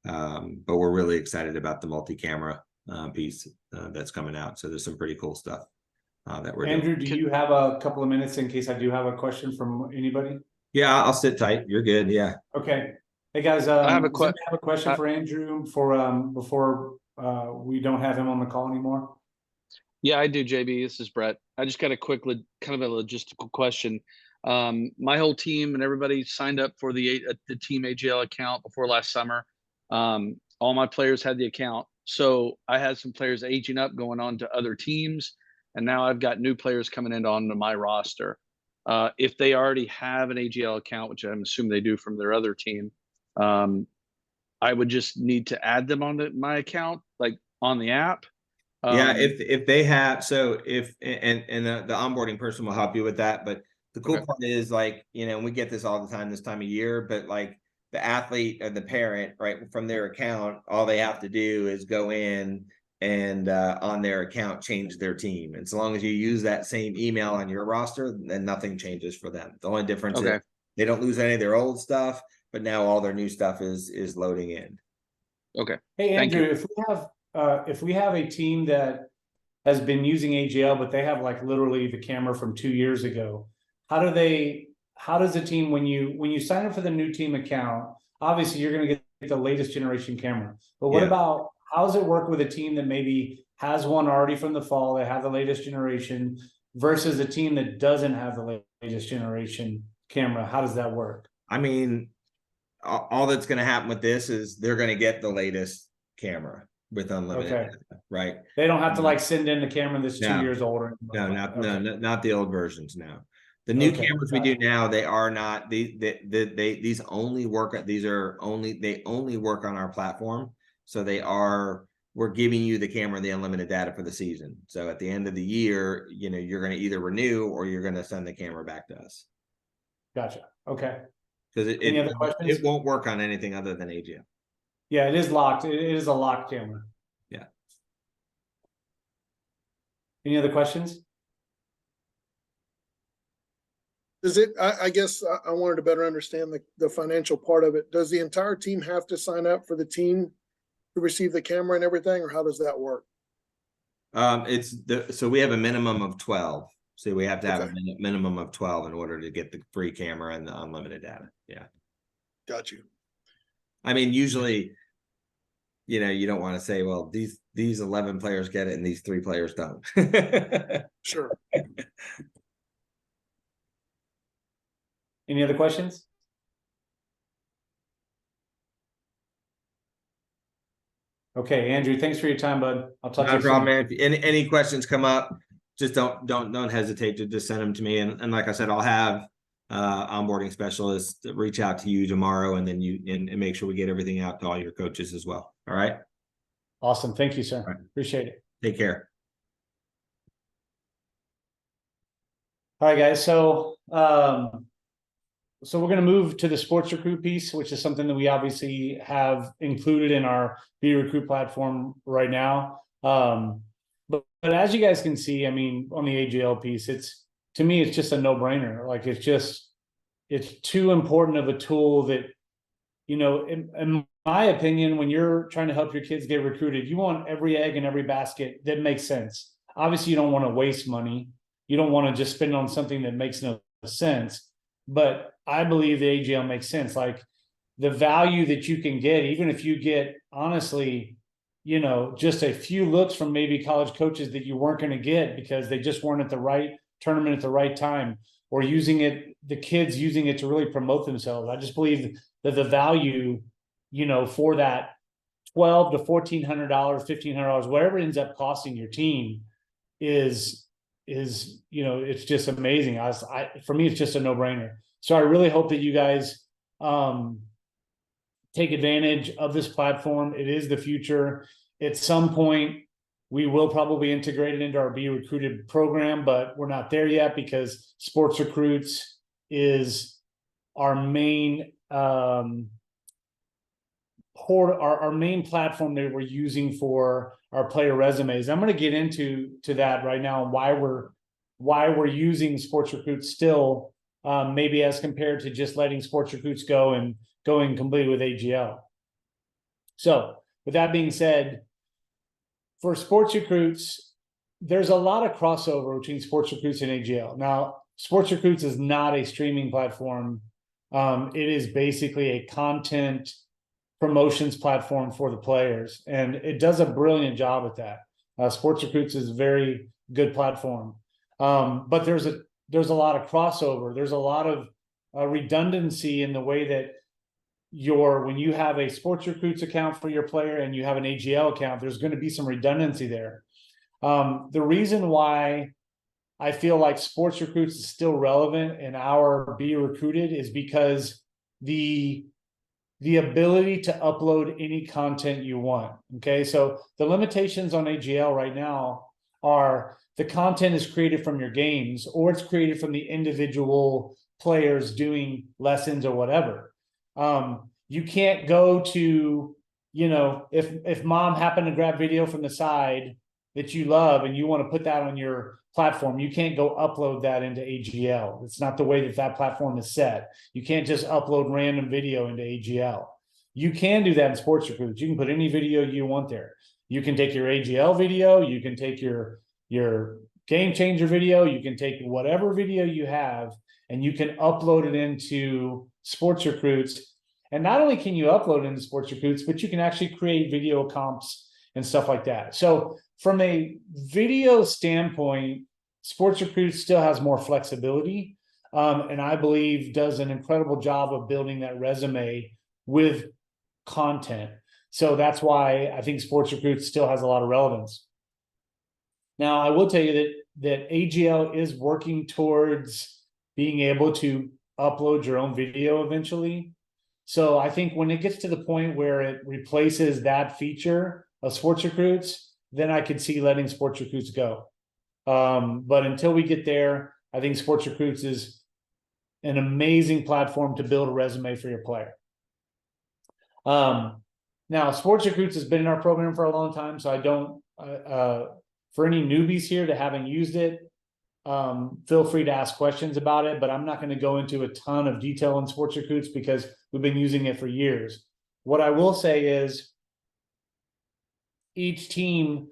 But we're really excited about the multi-camera piece that's coming out. So there's some pretty cool stuff that we're Andrew, doing. do you have a couple of minutes in case I do have a question from anybody? Yeah, I'll sit tight. You're good. Yeah. Okay. Hey guys, I have a does anybody have a question for Andrew before we don't have him on the call anymore? Yeah, I do, JB. This is Brett. I just got a quick, kind of a logistical question. My whole team and everybody signed up for the team AGL account before last summer. All my players had the account. So I had some players aging up, going on to other teams. And now I've got new players coming onto my roster. If they already have an AGL account, which I'm assuming they do from their other team, I would just need to add them onto my account, like on the app. Yeah, if they have, so if and the onboarding person will help you with that. But the cool part is, like, we get this all the time this time of year, but like the athlete or the parent, right, from their account, all they have to do is go in and on their account change their team. And so long as you use that same email on your roster, then nothing changes for them. The only difference is they don't lose any of their old stuff, but now all their new stuff is loading in. Okay. Hey Andrew, if we have a team that has been using AGL, but they have like literally the camera from 2 years ago, how does the team, when you sign up for the new team account, obviously you're going to get the latest generation camera, but what about, how does it work with a team that maybe has one already from the fall, they have the latest generation, versus a team that doesn't have the latest generation camera? How does that work? I mean, all that's going to happen with this is they're going to get the latest camera with unlimited data, right? They don't have to like send in the camera that's 2 years older. No, not the old versions. No, the new cameras we do now, they are not these only work at they only work on our platform. So we're giving you the camera and the unlimited data for the season. So at the end of the year, you're going to either renew or you're going to send the camera back to us. Gotcha. Okay. Because Any other questions? It won't work on anything other than AGL. Yeah, it is locked. It is a locked camera. Yeah. Any other questions? Does it, I guess I wanted to better understand the financial part of it. Does the entire team have to sign up for the team to receive the camera and everything, or how does that work? So we have a minimum of 12. So we have to have a minimum of 12 in order to get the free camera and the unlimited data. Yeah. Got you. I mean, usually, you don't want to say, well, these 11 players get it and these 3 players don't. Sure. Any other questions? Okay, Andrew, thanks for your time, bud. I'll talk to Not a you problem, soon. man. If any questions come up, just don't hesitate to just send them to me. And like I said, I'll have onboarding specialists reach out to you tomorrow, and then and make sure we get everything out to all your coaches as well. All right. Awesome. Thank you, sir. All right. Appreciate it. Take care. All right, guys. So we're going to move to the sports recruit piece, which is something that we obviously have included in our B Recruit platform right now. But as you guys can see, I mean, on the AGL piece, to me, it's just a no-brainer. Like it's too important of a tool that, you know, in my opinion, when you're trying to help your kids get recruited, you want every egg in every basket that makes sense. Obviously, you don't want to waste money. You don't want to just spend on something that makes no sense. But I believe the AGL makes sense. Like the value that you can get, even if you get, honestly, you know, just a few looks from maybe college coaches that you weren't going to get because they just weren't at the right tournament at the right time, or the kids using it to really promote themselves. I just believe that the value, you know, for that $1,200 to $1,400, $1,500, whatever it ends up costing your team is, you know, it's just amazing. For me, it's just a no-brainer. So I really hope that you guys take advantage of this platform. It is the future. At some point, we will probably integrate it into our Be Recruited program, but we're not there yet because Sports Recruits is our main our main platform that we're using for our player resumes. I'm going to get into that right now, and why we're using Sports Recruits still, maybe as compared to just letting Sports Recruits go and going completely with AGL. So with that being said, for Sports Recruits, there's a lot of crossover between Sports Recruits and AGL. Now, Sports Recruits is not a streaming platform. It is basically a content promotions platform for the players, and it does a brilliant job at that. Sports Recruits is a very good platform, but there's a lot of crossover. There's a lot of redundancy in the way that when you have a Sports Recruits account for your player and you have an AGL account, there's going to be some redundancy there. The reason why I feel like Sports Recruits is still relevant in our Be Recruited is because the ability to upload any content you want. Okay, so the limitations on AGL right now are the content is created from your games, or it's created from the individual players doing lessons or whatever. You can't go to, you know, if mom happened to grab video from the side that you love and you want to put that on your platform, you can't go upload that into AGL. It's not the way that platform is set. You can't just upload random video into AGL. You can do that in Sports Recruits. You can put any video you want there. You can take your AGL video, you can take your game changer video, you can take whatever video you have, and you can upload it into Sports Recruits. And not only can you upload it into Sports Recruits, but you can actually create video comps and stuff like that. So from a video standpoint, Sports Recruits still has more flexibility, and I believe does an incredible job of building that resume with content. So that's why I think Sports Recruits still has a lot of relevance. Now, I will tell you that AGL is working towards being able to upload your own video eventually. So I think when it gets to the point where it replaces that feature of Sports Recruits, then I could see letting Sports Recruits go. But until we get there, I think Sports Recruits is an amazing platform to build a resume for your player. Now, Sports Recruits has been in our program for a long time, so I don't, for any newbies here that haven't used it, feel free to ask questions about it, but I'm not going to go into a ton of detail on Sports Recruits because we've been using it for years. What I will say is each team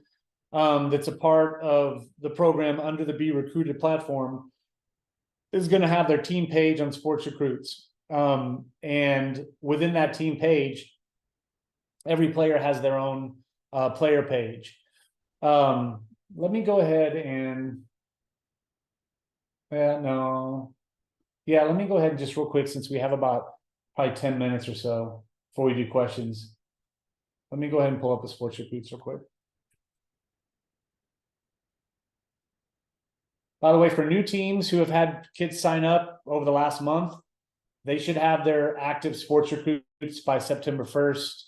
that's a part of the program under the Be Recruited platform is going to have their team page on Sports Recruits. And within that team page, every player has their own player page. Let me go ahead and no. Yeah, let me go ahead and just real quick, since we have about probably 10 minutes or so before we do questions. Let me go ahead and pull up the sports recruits real quick. By the way, for new teams who have had kids sign up over the last month, they should have their active sports recruits by September 1st.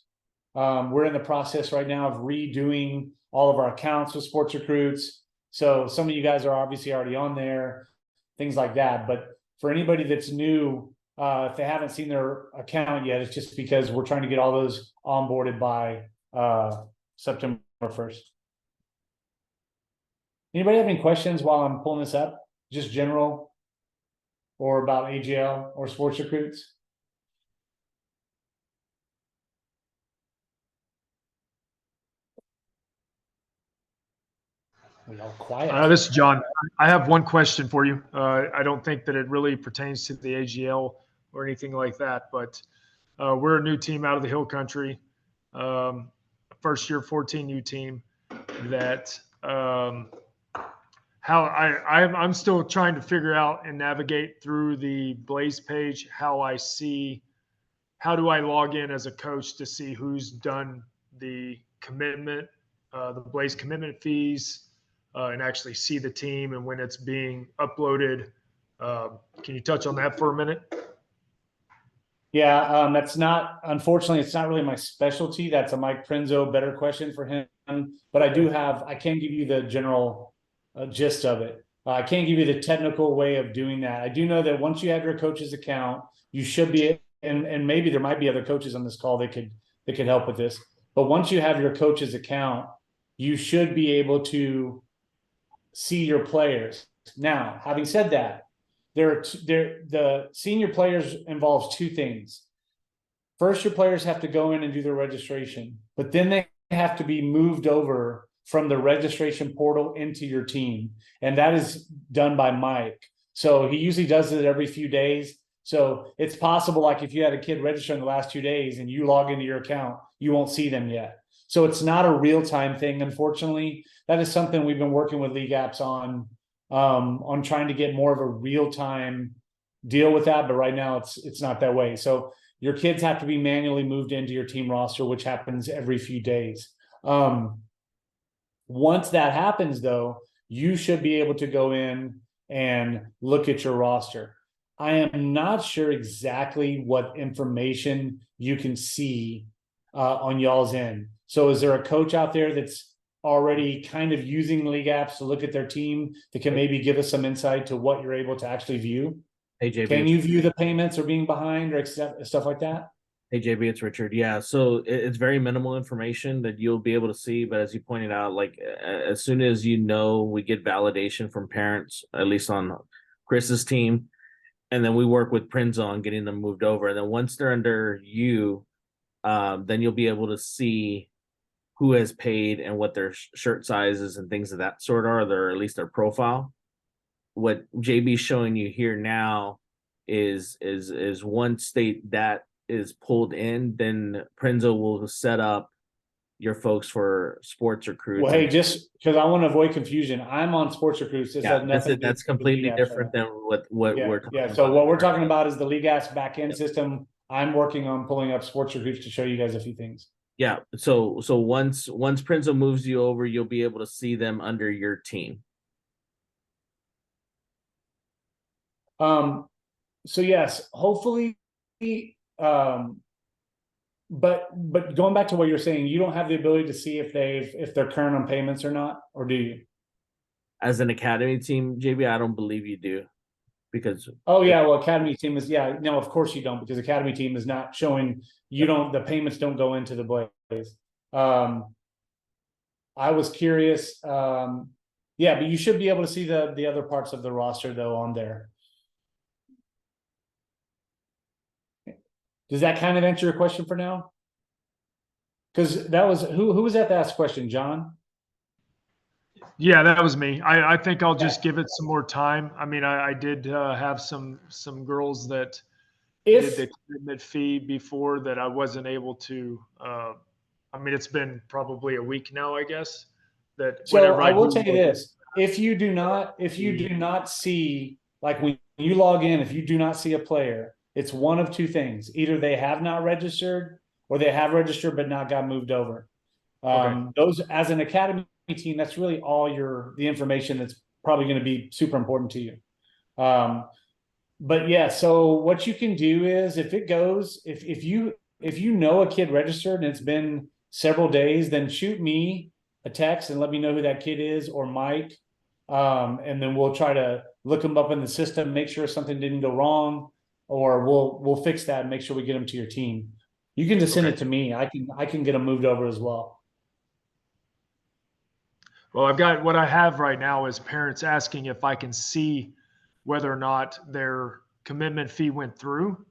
We're in the process right now of redoing all of our accounts with sports recruits. So some of you guys are obviously already on there, things like that. But for anybody that's new, if they haven't seen their account yet, it's just because we're trying to get all those onboarded by September 1st. Anybody have any questions while I'm pulling this up? Just general or about AGL or sports recruits? We all quiet. This is John. I have one question for you. I don't think that it really pertains to the AGL or anything like that, but we're a new team out of the Hill Country, first year 14U team. That I'm still trying to figure out and navigate through the Blaze page how do I log in as a coach to see who's done the commitment, the Blaze commitment fees. And actually see the team and when it's being uploaded. Can you touch on that for a minute? Yeah, that's not, unfortunately, it's not really my specialty. That's a Mike Prinzo better question for him. But I can give you the general gist of it. I can't give you the technical way of doing that. I do know that once you have your coach's account, you should be, and maybe there might be other coaches on this call that could help with this. But once you have your coach's account, you should be able to see your players. Now, having said that, the senior players involves two things. First, your players have to go in and do their registration, but then they have to be moved over from the registration portal into your team. And that is done by Mike. So he usually does it every few days. So it's possible, like if you had a kid register in the last 2 days and you log into your account, you won't see them yet. So it's not a real-time thing, unfortunately. That is something we've been working with League Apps on trying to get more of a real-time deal with that. But right now it's not that way. So your kids have to be manually moved into your team roster, which happens every few days. Once that happens, though, you should be able to go in and look at your roster. I am not sure exactly what information you can see on y'all's end. So is there a coach out there that's already kind of using League Apps to look at their team that can maybe give us some insight to what you're able to actually view? Hey, JB. Can you view the payments or being behind or stuff like that? Hey, JB, it's Richard. Yeah, so it's very minimal information that you'll be able to see. But as you pointed out, like as soon as we get validation from parents, at least on Chris's team, and then we work with Prinzo on getting them moved over. And then once they're under you, then you'll be able to see who has paid and what their shirt sizes and things of that sort are, or at least their profile. What JB's showing you here now is one state that is pulled in, then Prinzo will set up your folks for sports recruits. Well, hey, just because I want to avoid confusion, I'm on sports recruits. That's completely different than what we're talking about. So what we're talking about is the League Apps backend system. I'm working on pulling up sports recruits to show you guys a few things. Yeah. So once Prinzo moves you over, you'll be able to see them under your team. So yes, hopefully, but going back to what you're saying, you don't have the ability to see if they're current on payments or not, or do you? As an academy team, JB, I don't believe you do, because academy team is no, of course you don't, because academy team is not showing the payments don't go into the Blaze. I was curious, but you should be able to see the other parts of the roster though on there. Does that kind of answer your question for now? Because that was who was that asked question, John? Yeah, that was me. I think I'll just give it some more time. I mean, I did have some girls that did the commitment fee before that I wasn't able to. I mean, it's been probably a week now, I guess. So I will tell you this: if you do not see, like when you log in, if you do not see a player, it's one of two things. Either they have not registered or they have registered but not got moved over. Those, as an academy team, that's really all the information that's probably going to be super important to you. But yeah, so what you can do is if you know a kid registered and it's been several days, then shoot me a text and let me know who that kid is, or Mike. And then we'll try to look them up in the system, make sure something didn't go wrong, or we'll fix that and make sure we get them to your team. You can just send it to me. I can get them moved over as well. Well, what I have right now is parents asking if I can see whether or not their commitment fee went through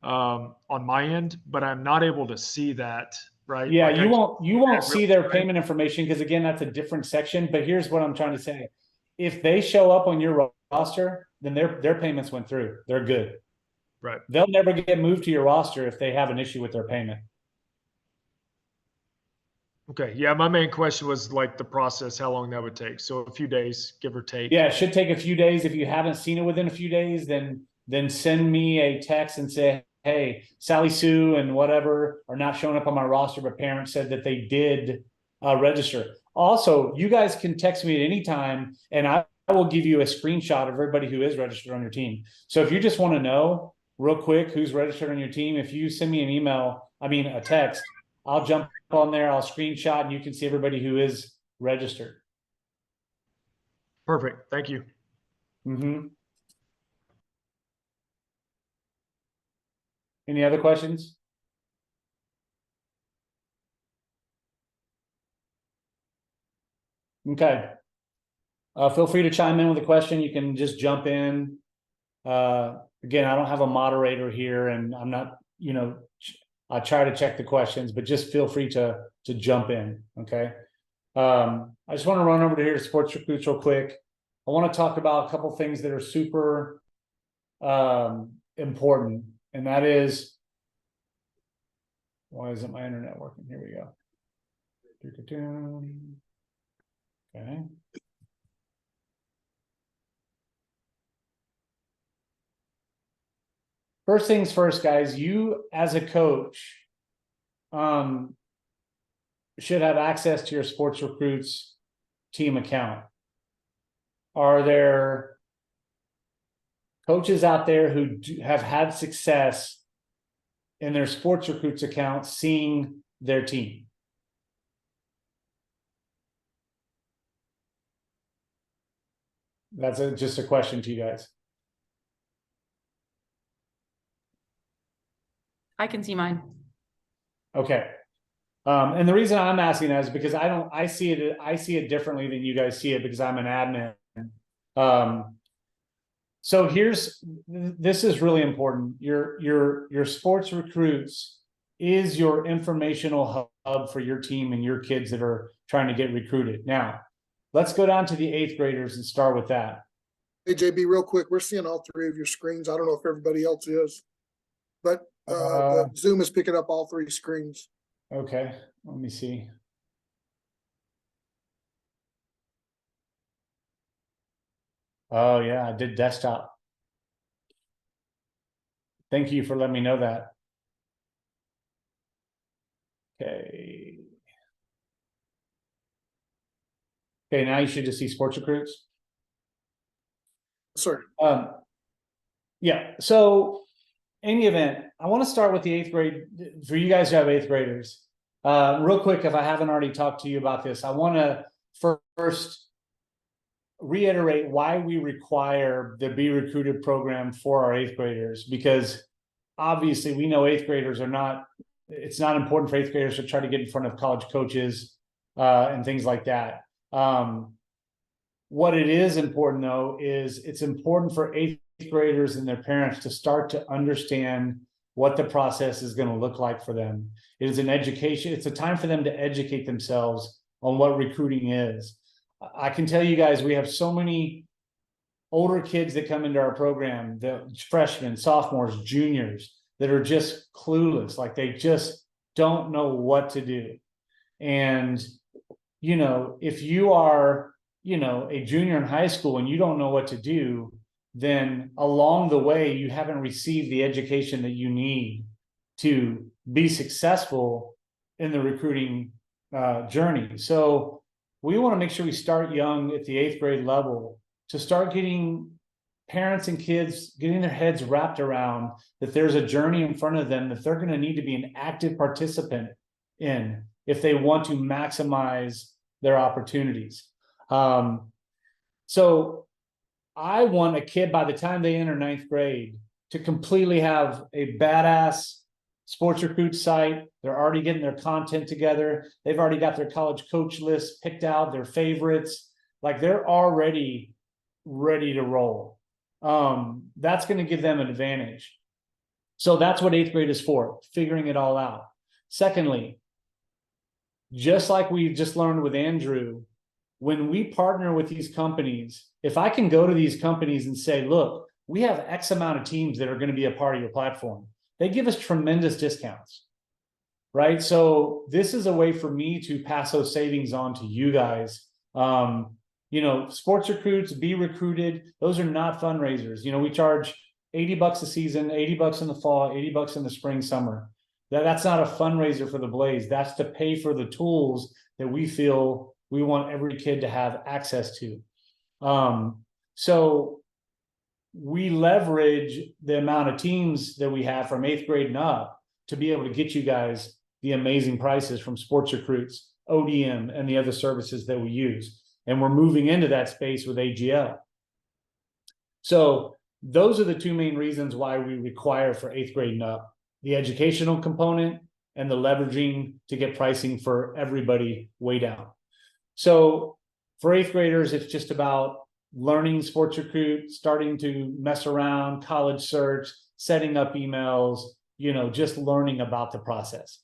on my end, but I'm not able to see that, right? Yeah, Like you won't see their payment information because again, that's a different section. But here's what I'm trying to say. If they show up on your roster, then their payments went through. They're good. Right. They'll never get moved to your roster if they have an issue with their payment. Okay. Yeah, my main question was like the process, how long that would take. So a few days, give or take. Yeah, it should take a few days. If you haven't seen it within a few days, then send me a text and say, hey, Sally Sue and whatever are not showing up on my roster, but parents said that they did register. Also, you guys can text me at any time and I will give you a screenshot of everybody who is registered on your team. So if you just want to know real quick who's registered on your team, if you send me a text, I'll jump on there, I'll screenshot, and you can see everybody who is registered. Perfect. Thank you. Any other questions? Okay. Feel free to chime in with a question. You can just jump in. Again, I don't have a moderator here and I'm not, I try to check the questions, but just feel free to jump in. Okay. I just want to run over to here to Sports Recruits real quick. I want to talk about a couple things that are super important, and that is, why isn't my internet working? Here we go. Okay. First things first, guys, you as a coach should have access to your Sports Recruits team account. Are there coaches out there who have had success in their Sports Recruits account seeing their team? That's just a question to you guys. I can see mine. Okay. And the reason I'm asking that is because I see it differently than you guys see it because I'm an admin. So this is really important. Your Sports Recruits is your informational hub for your team and your kids that are trying to get recruited. Now, let's go down to the 8th graders and start with that. Hey, JB, real quick, we're seeing all three of your screens. I don't know if everybody else is, but the Zoom is picking up all three screens. Okay, let me see. Oh yeah, I did desktop. Thank you for letting me know that. Okay. Okay, now you should just see Sports Recruits. Sir. Yeah, so in the event, I want to start with the 8th grade for you guys who have 8th graders. Real quick, if I haven't already talked to you about this, I want to first reiterate why we require the Be Recruited program for our 8th graders, because obviously we know 8th graders it's not important for 8th graders to try to get in front of college coaches and things like that. What it is important though, is it's important for 8th graders and their parents to start to understand what the process is going to look like for them. It is an education. It's a time for them to educate themselves on what recruiting is. I can tell you guys, we have so many older kids that come into our program, the freshmen, sophomores, juniors, that are just clueless. Like they just don't know what to do. And, if you are, a junior in high school and you don't know what to do, then along the way, you haven't received the education that you need to be successful in the recruiting journey. So we want to make sure we start young at the 8th grade level to start getting parents and kids getting their heads wrapped around that there's a journey in front of them that they're going to need to be an active participant in if they want to maximize their opportunities. So I want a kid by the time they enter 9th grade to completely have a badass sports recruit site. They're already getting their content together. They've already got their college coach list picked out, their favorites. Like they're already ready to roll. That's going to give them an advantage. So that's what 8th grade is for, figuring it all out. Secondly, just like we just learned with Andrew, when we partner with these companies, if I can go to these companies and say, look, we have X amount of teams that are going to be a part of your platform, they give us tremendous discounts, right? So this is a way for me to pass those savings on to you guys. You know, sports recruits, be recruited. Those are not fundraisers. You know, we charge $80 a season, $80 in the fall, $80 in the spring, summer. That's not a fundraiser for the Blaze. That's to pay for the tools that we feel we want every kid to have access to. So we leverage the amount of teams that we have from 8th grade and up to be able to get you guys the amazing prices from sports recruits, ODM, and the other services that we use. And we're moving into that space with AGL. So those are the two main reasons why we require for 8th grade and up: the educational component and the leveraging to get pricing for everybody way down. So for 8th graders, it's just about learning sports recruit, starting to mess around, college search, setting up emails, you know, just learning about the process.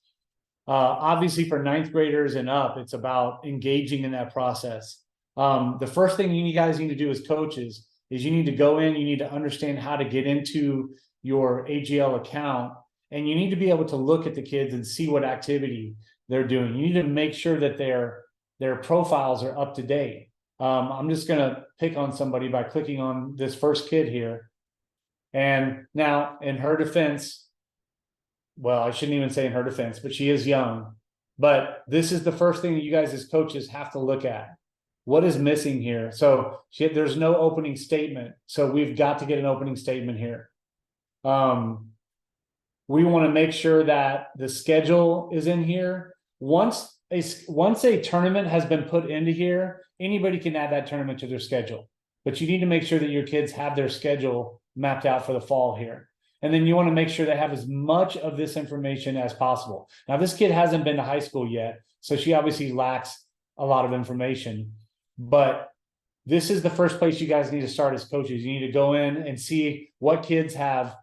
Obviously for 9th graders and up, it's about engaging in that process. The first thing you guys need to do as coaches is you need to go in, you need to understand how to get into your AGL account, and you need to be able to look at the kids and see what activity they're doing. You need to make sure that their profiles are up to date. I'm just going to pick on somebody by clicking on this first kid here. And now in her defense, well, I shouldn't even say in her defense, but she is young. But this is the first thing that you guys as coaches have to look at. What is missing here? So there's no opening statement. So we've got to get an opening statement here. We want to make sure that the schedule is in here. Once a tournament has been put into here, anybody can add that tournament to their schedule. But you need to make sure that your kids have their schedule mapped out for the fall here. And then you want to make sure they have as much of this information as possible. Now, this kid hasn't been to high school yet, so she obviously lacks a lot of information. But this is the first place you guys need to start as coaches. You need to go in and see what kids have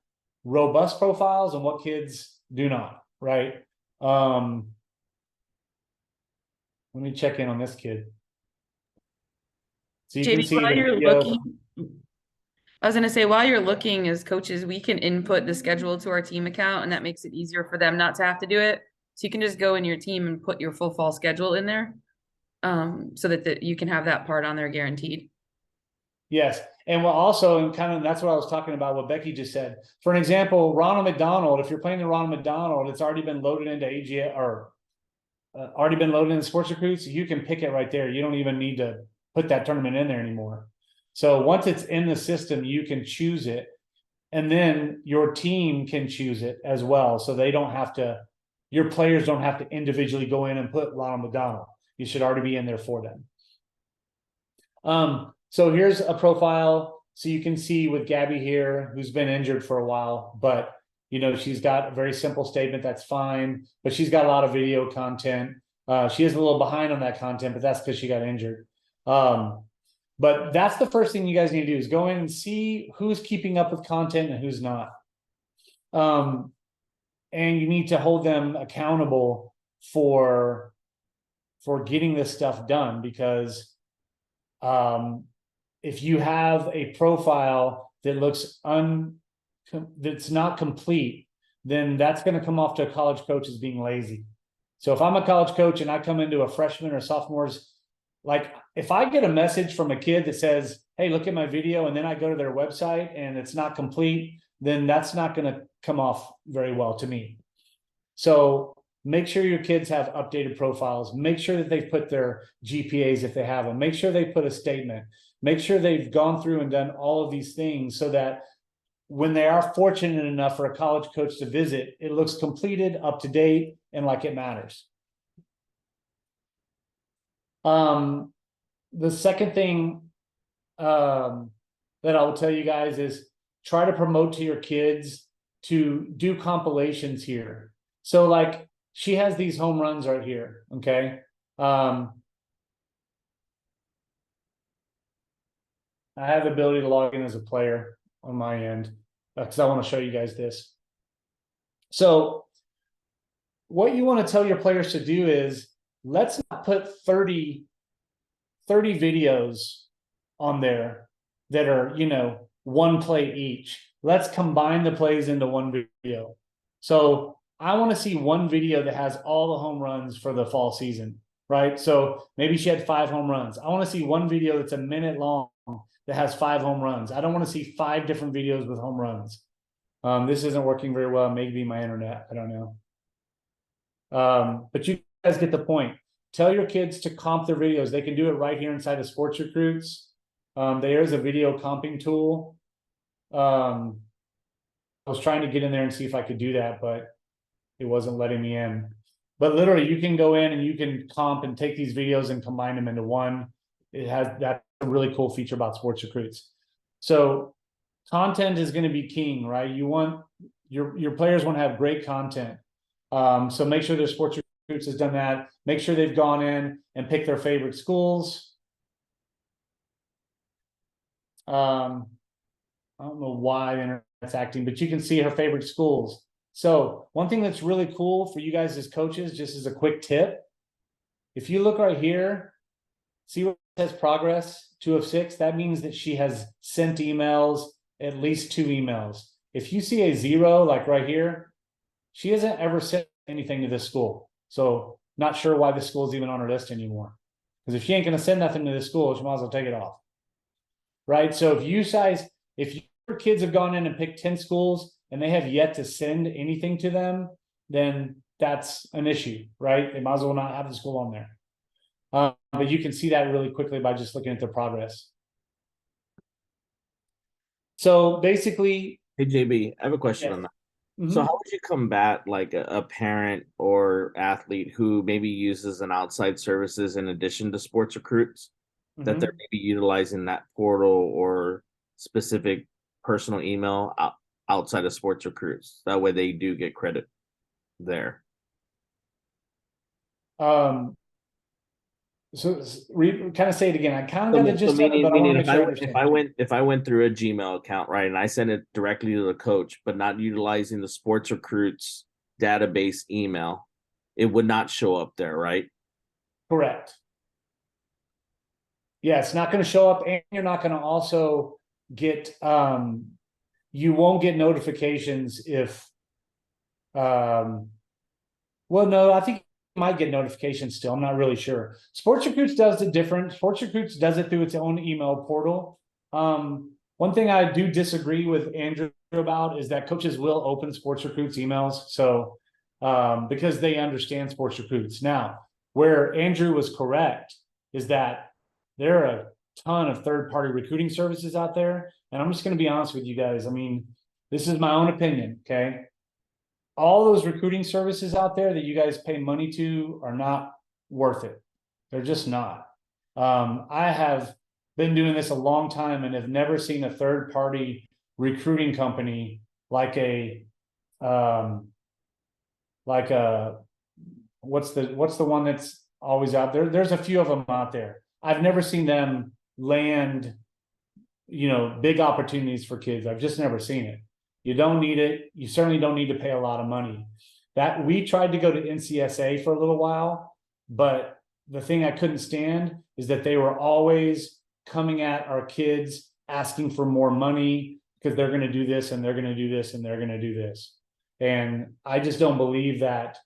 robust profiles and what kids do not, right? Let me check in on this kid. So you can JB, see while the you're video. looking, I was going to say, while you're looking as coaches, we can input the schedule to our team account, and that makes it easier for them not to have to do it. So you can just go in your team and put your full fall schedule in there, so that you can have that part on there guaranteed. Yes. And we'll also, and kind of, that's what I was talking about, what Becky just said. For an example, Ronald McDonald, if you're playing the Ronald McDonald, it's already been loaded into AGL or already been loaded into sports recruits. You can pick it right there. You don't even need to put that tournament in there anymore. So once it's in the system, you can choose it, and then your team can choose it as well. So they don't have to, your players don't have to individually go in and put Ronald McDonald. You should already be in there for them. So here's a profile. So you can see with Gabby here, who's been injured for a while, but you know, she's got a very simple statement. That's fine, but she's got a lot of video content. She is a little behind on that content, but that's because she got injured. But that's the first thing you guys need to do is go in and see who's keeping up with content and who's not. And you need to hold them accountable for getting this stuff done, because if you have a profile that looks that's not complete, then that's going to come off to a college coach as being lazy. So if I'm a college coach and I come into a freshman or sophomore's like if I get a message from a kid that says, hey, look at my video, and then I go to their website and it's not complete, then that's not going to come off very well to me. So make sure your kids have updated profiles. Make sure that they've put their GPAs if they have them. Make sure they put a statement. Make sure they've gone through and done all of these things so that when they are fortunate enough for a college coach to visit, it looks completed, up to date, and like it matters. The second thing that I will tell you guys is try to promote to your kids to do compilations here. So like she has these home runs right here. Okay. I have the ability to log in as a player on my end because I want to show you guys this. So what you want to tell your players to do is let's not put 30 videos on there that are, you know, one play each. Let's combine the plays into one video. So I want to see one video that has all the home runs for the fall season, right? So maybe she had 5 home runs. I want to see one video that's a minute long that has 5 home runs. I don't want to see 5 different videos with home runs. This isn't working very well. Maybe my internet, I don't know. But you guys get the point. Tell your kids to comp their videos. They can do it right here inside of Sports Recruits. There's a video comping tool. I was trying to get in there and see if I could do that, but it wasn't letting me in. But literally, you can go in and you can comp and take these videos and combine them into one. That's a really cool feature about Sports Recruits. So content is going to be king, right? You want your players want to have great content. So make sure their Sports Recruits has done that. Make sure they've gone in and picked their favorite schools. I don't know why the internet's acting, but you can see her favorite schools. So one thing that's really cool for you guys as coaches, just as a quick tip, if you look right here, see where it says progress, 2 of 6, that means that she has sent emails, at least 2 emails. If you see a 0, like right here, she hasn't ever sent anything to this school. So not sure why this school is even on her list anymore. Because if she ain't going to send nothing to this school, she might as well take it off. Right? So if your kids have gone in and picked 10 schools and they have yet to send anything to them, then that's an issue, right? They might as well not have the school on there. But you can see that really quickly by just looking at their progress. So basically, Hey JB, I have a question yes. on that. Mm-hmm. So how would you combat like a parent or athlete who maybe uses an outside services in addition to Sports Recruits, that they're maybe utilizing that portal or specific personal email outside of Sports Recruits? That way they do get credit there. So kind of say it again. I kind of got the gist of it, but I want to make sure I understand. If I went through a Gmail account, right, and I sent it directly to the coach, but not utilizing the Sports Recruits database email, it would not show up there, right? Correct. Yeah, it's not going to show up, and you're not going to also get you won't get notifications if well, no, I think you might get notifications still. I'm not really sure. Sports Recruits does it different. Sports Recruits does it through its own email portal. One thing I do disagree with Andrew about is that coaches will open Sports Recruits emails. So because they understand Sports Recruits. Now, where Andrew was correct is that there are a ton of third-party recruiting services out there. And I'm just going to be honest with you guys. I mean, this is my own opinion, okay? All those recruiting services out there that you guys pay money to are not worth it. They're just not. I have been doing this a long time and have never seen a third-party recruiting company like a what's the one that's always out there? There's a few of them out there. I've never seen them land, you know, big opportunities for kids. I've just never seen it. You don't need it. You certainly don't need to pay a lot of money. That we tried to go to NCSA for a little while, but the thing I couldn't stand is that they were always coming at our kids asking for more money because they're going to do this and they're going to do this and they're going to do this. And I just don't believe that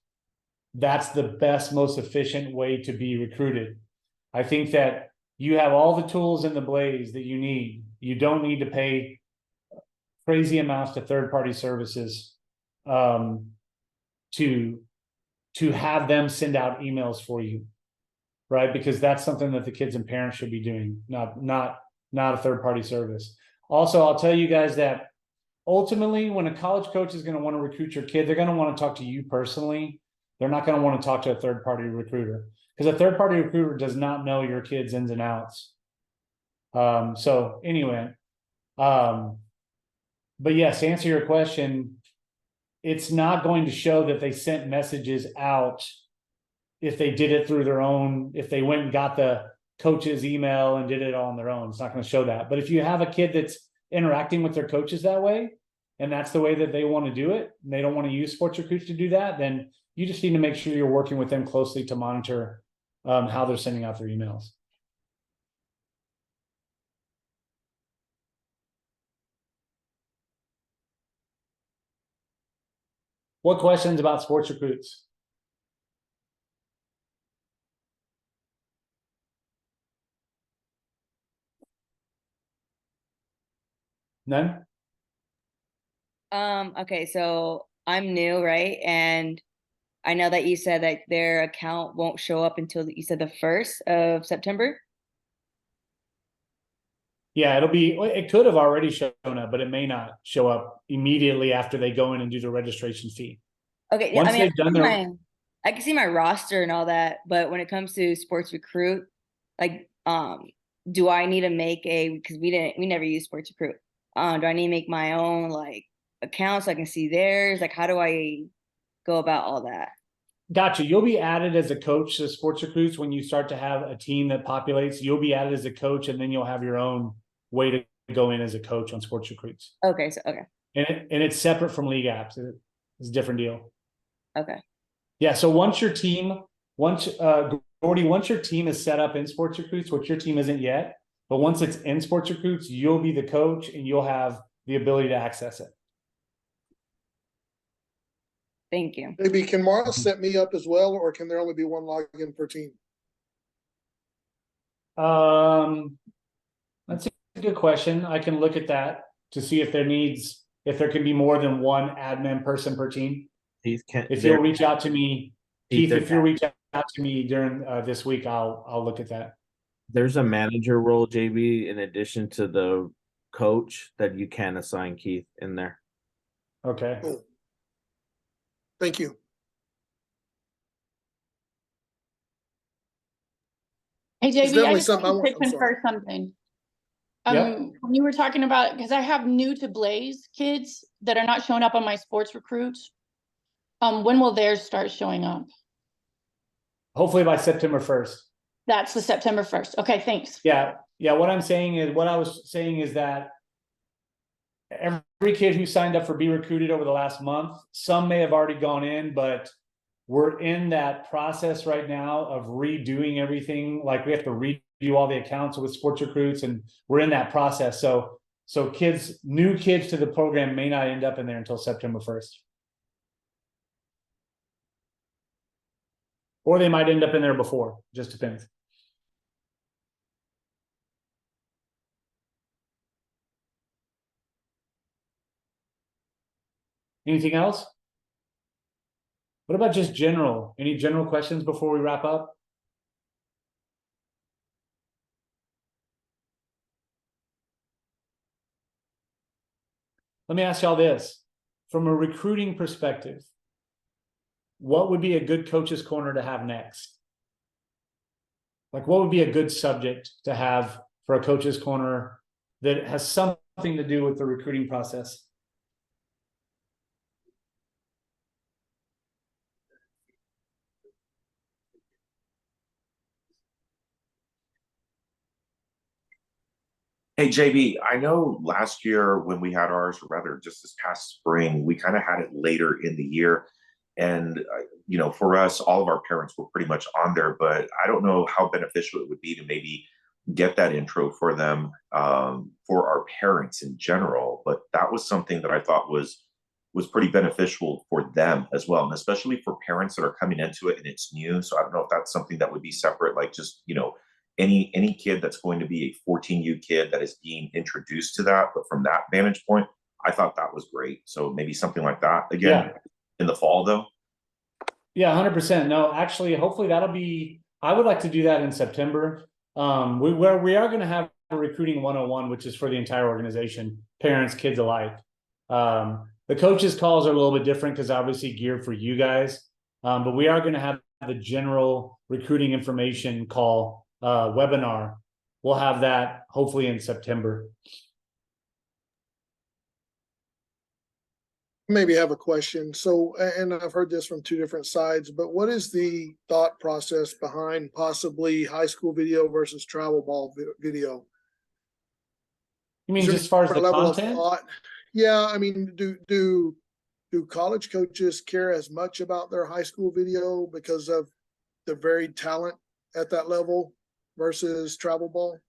that's the best, most efficient way to be recruited. I think that you have all the tools in the Blaze that you need. You don't need to pay crazy amounts to third-party services to have them send out emails for you, right? Because that's something that the kids and parents should be doing, not a third-party service. Also, I'll tell you guys that ultimately, when a college coach is going to want to recruit your kid, they're going to want to talk to you personally. They're not going to want to talk to a third-party recruiter, because a third-party recruiter does not know your kid's ins and outs. So anyway, but yes, to answer your question, it's not going to show that they sent messages out if they did it through their own, if they went and got the coach's email and did it all on their own. It's not going to show that. But if you have a kid that's interacting with their coaches that way, and that's the way that they want to do it, and they don't want to use Sports Recruits to do that, then you just need to make sure you're working with them closely to monitor how they're sending out their emails. What questions about Sports Recruits? None? Okay, so I'm new, right? And I know that you said that their account won't show up until you said the 1st of September. Yeah, it could have already shown up, but it may not show up immediately after they go in and do the registration fee. Okay, yeah, Once I mean, they've done their, I can see my roster and all that, but when it comes to Sports Recruit, like, do I need to make because we never use Sports Recruit. Do I need to make my own like account so I can see theirs? Like, how do I go about all that? Gotcha. You'll be added as a coach to Sports Recruits when you start to have a team that populates. You'll be added as a coach, and then you'll have your own way to go in as a coach on Sports Recruits. Okay, so okay. And it's separate from league apps. It's a different deal. Okay. Yeah. So once your team is set up in Sports Recruits, which your team isn't yet, but once it's in Sports Recruits, you'll be the coach and you'll have the ability to access it. Thank you. Maybe can Mara set me up as well, or can there only be one login per team? That's a good question. I can look at that to see if there can be more than one admin person per team. If you'll reach out to me, Keith, if you'll reach out to me during this week, I'll look at that. There's a manager role, JB, in addition to the coach that you can assign Keith in there. Okay. Cool. Thank you. Hey It's JB, I definitely just something I wanted to want. I'm sorry. confirm something. Yep. When you were talking about, because I have new to Blaze kids that are not showing up on my Sports Recruits. When will theirs start showing up? Hopefully by September 1st. That's the September 1st. Okay, thanks. Yeah. What I was saying is that every kid who signed up for Be Recruited over the last month, some may have already gone in, but we're in that process right now of redoing everything. Like we have to redo all the accounts with Sports Recruits, and we're in that process. So new kids to the program may not end up in there until September 1st. Or they might end up in there before, just depends. Anything else? What about just general? Any general questions before we wrap up? Let me ask y'all this. From a recruiting perspective, what would be a good coach's corner to have next? Like, what would be a good subject to have for a coach's corner that has something to do with the recruiting process? Hey, JB, I know last year when we had ours, or rather just this past spring, we kind of had it later in the year. And, for us, all of our parents were pretty much on there, but I don't know how beneficial it would be to maybe get that intro for them, for our parents in general. But that was something that I thought was pretty beneficial for them as well, and especially for parents that are coming into it and it's new. So I don't know if that's something that would be separate, like just, any kid that's going to be a 14U kid that is being introduced to that, but from that vantage point, I thought that was great. So maybe something like that again in the fall though. Yeah, 100%. No, actually, hopefully that'll be, I would like to do that in September. We are going to have a recruiting 101, which is for the entire organization, parents, kids alike. The coaches' calls are a little bit different because obviously geared for you guys. But we are going to have the general recruiting information call webinar. We'll have that hopefully in September. Maybe have a question. So, and I've heard this from two different sides, but what is the thought process behind possibly high school video versus travel ball video? You mean just as far as the level content? of thought? Yeah, I mean, do college coaches care as much about their high school video because of the varied talent at that level versus travel ball?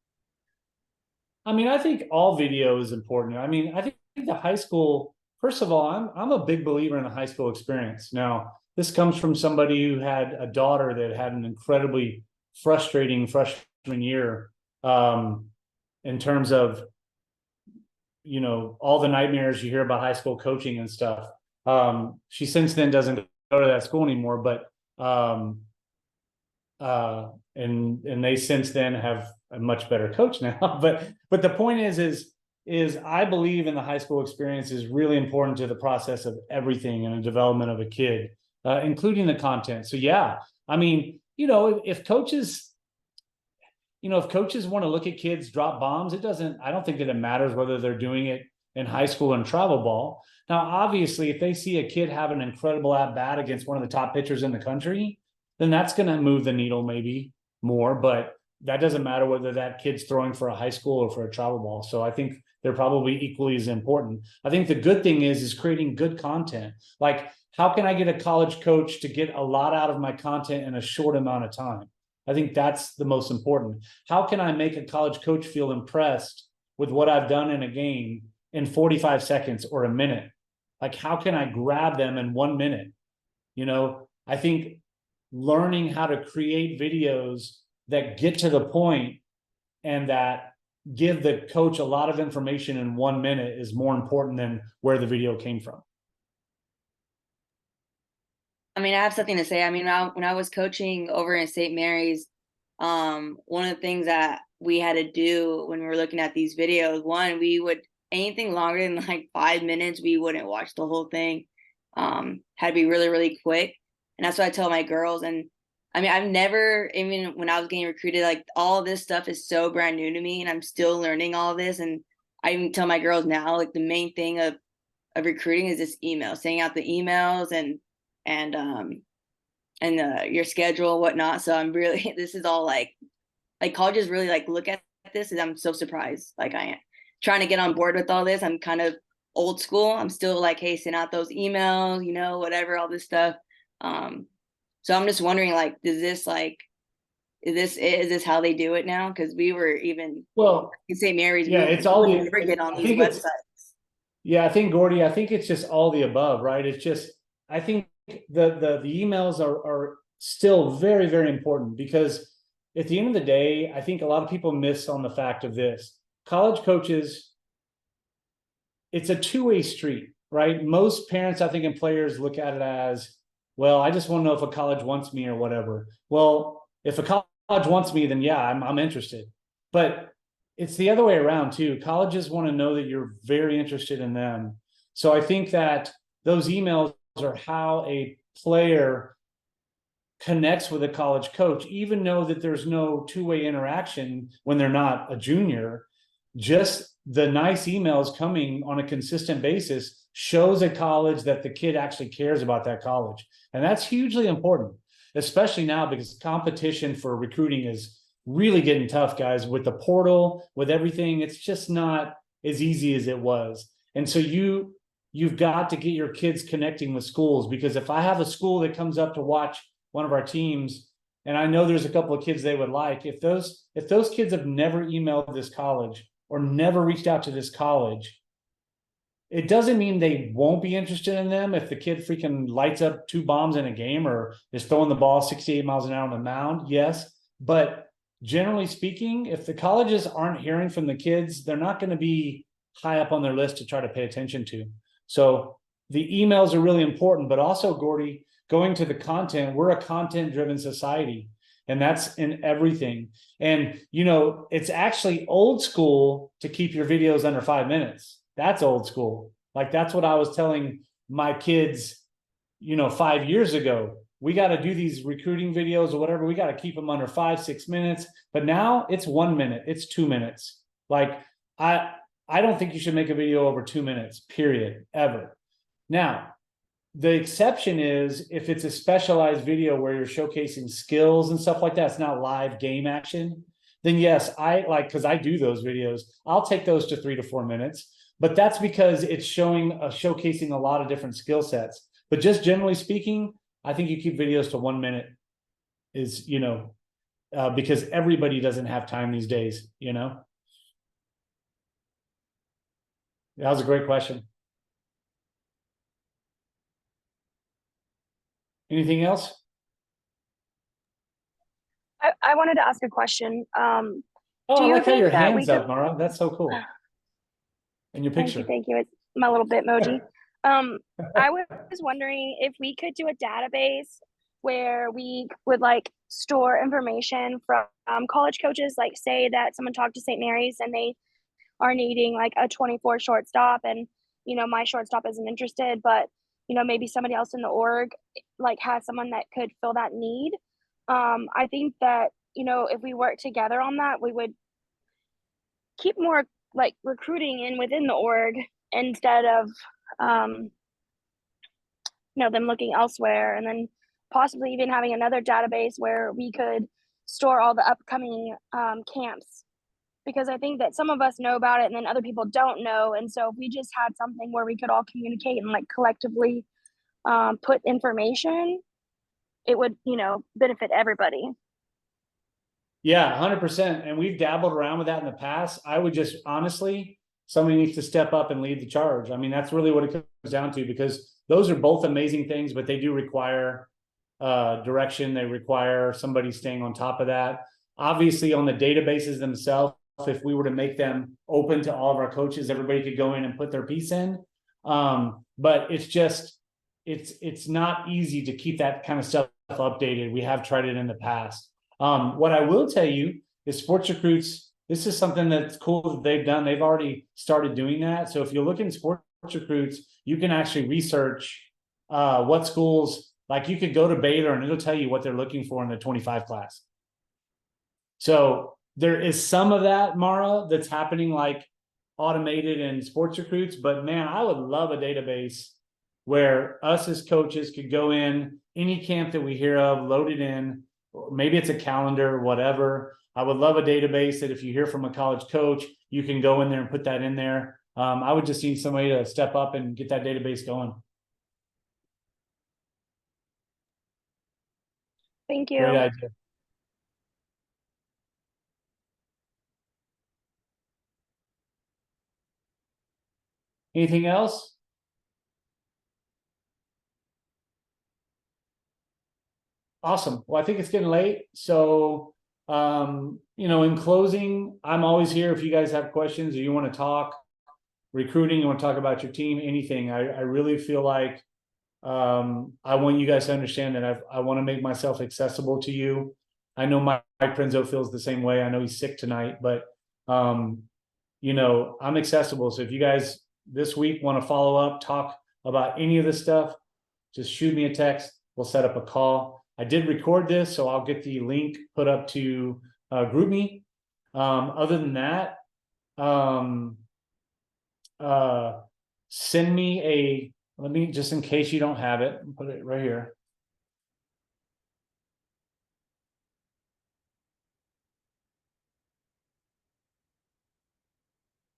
I mean, I think all video is important. I mean, I think the high school, first of all, I'm a big believer in the high school experience. Now, this comes from somebody who had a daughter that had an incredibly frustrating freshman year in terms of, you know, all the nightmares you hear about high school coaching and stuff. She since then doesn't go to that school anymore, but and they since then have a much better coach now. But the point is I believe in the high school experience is really important to the process of everything and the development of a kid, including the content. So yeah, I mean, you know, if coaches want to look at kids drop bombs, I don't think that it matters whether they're doing it in high school and travel ball. Now, obviously, if they see a kid have an incredible at bat against one of the top pitchers in the country, then that's going to move the needle maybe more, but that doesn't matter whether that kid's throwing for a high school or for a travel ball. So I think they're probably equally as important. I think the good thing is creating good content. Like, how can I get a college coach to get a lot out of my content in a short amount of time? I think that's the most important. How can I make a college coach feel impressed with what I've done in a game in 45 seconds or a minute? Like, how can I grab them in 1 minute? You know, I think learning how to create videos that get to the point and that give the coach a lot of information in 1 minute is more important than where the video came from. I mean, I have something to say. I mean, when I was coaching over in St. Mary's, one of the things that we had to do when we were looking at these videos, one, we would, anything longer than like 5 minutes, we wouldn't watch the whole thing. Had to be really, really quick. And that's what I tell my girls. And I mean, I've never, even when I was getting recruited, like all this stuff is so brand new to me and I'm still learning all of this. And I even tell my girls now, like the main thing of recruiting is this email, sending out the emails and your schedule and whatnot. So I'm really, this is all like colleges really like look at this and I'm so surprised. Like I am trying to get on board with all this. I'm kind of old school. I'm still like, hey, send out those emails, you know, whatever, all this stuff. So I'm just wondering, like, is this how they do it now? Because we were even in St. Mary's. Yeah, it's all the get on these websites. Yeah, I think Gordy, I think it's just all the above, right? It's just, I think the emails are still very, very important because at the end of the day, I think a lot of people miss on the fact of this. College coaches, it's a two-way street, right? Most parents, I think, and players look at it as, well, I just want to know if a college wants me or whatever. Well, if a college wants me, then yeah, I'm interested. But it's the other way around too. Colleges want to know that you're very interested in them. So I think that those emails are how a player connects with a college coach, even though that there's no two-way interaction when they're not a junior. Just the nice emails coming on a consistent basis shows a college that the kid actually cares about that college. And that's hugely important, especially now because competition for recruiting is really getting tough, guys, with the portal, with everything. It's just not as easy as it was. And so you've got to get your kids connecting with schools, because if I have a school that comes up to watch one of our teams, and I know there's a couple of kids they would like, if those kids have never emailed this college or never reached out to this college, it doesn't mean they won't be interested in them if the kid freaking lights up 2 bombs in a game or is throwing the ball 68 miles an hour on the mound. Yes, but generally speaking, if the colleges aren't hearing from the kids, they're not going to be high up on their list to try to pay attention to. So the emails are really important, but also, Gordy, going to the content, we're a content driven society, and that's in everything. And, you know, it's actually old school to keep your videos under 5 minutes. That's old school. Like, that's what I was telling my kids, you know, 5 years ago. We got to do these recruiting videos or whatever. We got to keep them under 5-6 minutes. But now it's 1 minute, it's 2 minutes. Like, I don't think you should make a video over 2 minutes, period, ever. Now, the exception is if it's a specialized video where you're showcasing skills and stuff like that, it's not live game action, then yes, I like, because I do those videos, I'll take those to 3 to 4 minutes. But that's because it's showcasing a lot of different skill sets. But just generally speaking, I think you keep videos to 1 minute is, you know, because everybody doesn't have time these days, you know. That was a great question. Anything else? I wanted to ask a question. Oh, Do I you like how think your that we hands up, could- Mara. That's so cool. And your picture. Thank you. It's my little Bitmoji. I was wondering if we could do a database where we would like store information from college coaches, like say that someone talked to St. Mary's and they are needing like a 24 shortstop, and you know my shortstop isn't interested, but you know maybe somebody else in the org like has someone that could fill that need. I think that you know if we work together on that, we would keep more like recruiting in within the org instead of you know them looking elsewhere, and then possibly even having another database where we could store all the upcoming camps, because I think that some of us know about it and then other people don't know. And so if we just had something where we could all communicate and like collectively put information, it would, you know, benefit everybody. Yeah, 100%. And we've dabbled around with that in the past. I would just honestly, somebody needs to step up and lead the charge. I mean, that's really what it comes down to, because those are both amazing things, but they do require direction. They require somebody staying on top of that. Obviously, on the databases themselves, if we were to make them open to all of our coaches, everybody could go in and put their piece in. But it's just, it's not easy to keep that kind of stuff updated. We have tried it in the past. What I will tell you is Sports Recruits, this is something that's cool that they've done. They've already started doing that. So if you look in Sports Recruits, you can actually research what schools, like you could go to Baylor and it'll tell you what they're looking for in the 25 class. So there is some of that, Mara, that's happening like automated in Sports Recruits, but man, I would love a database where us as coaches could go in any camp that we hear of, load it in, or maybe it's a calendar, whatever. I would love a database that if you hear from a college coach, you can go in there and put that in there. I would just need somebody to step up and get that database going. Thank you. Great idea. Anything else? Awesome. Well, I think it's getting late. So, you know, in closing, I'm always here if you guys have questions or you want to talk recruiting, you want to talk about your team, anything. I really feel like I want you guys to understand that I want to make myself accessible to you. I know Mike Prenzo feels the same way. I know he's sick tonight, but you know, I'm accessible. So if you guys this week want to follow up, talk about any of this stuff, just shoot me a text. We'll set up a call. I did record this, so I'll get the link put up to GroupMe. Other than that, send me a, let me, just in case you don't have it, put it right here.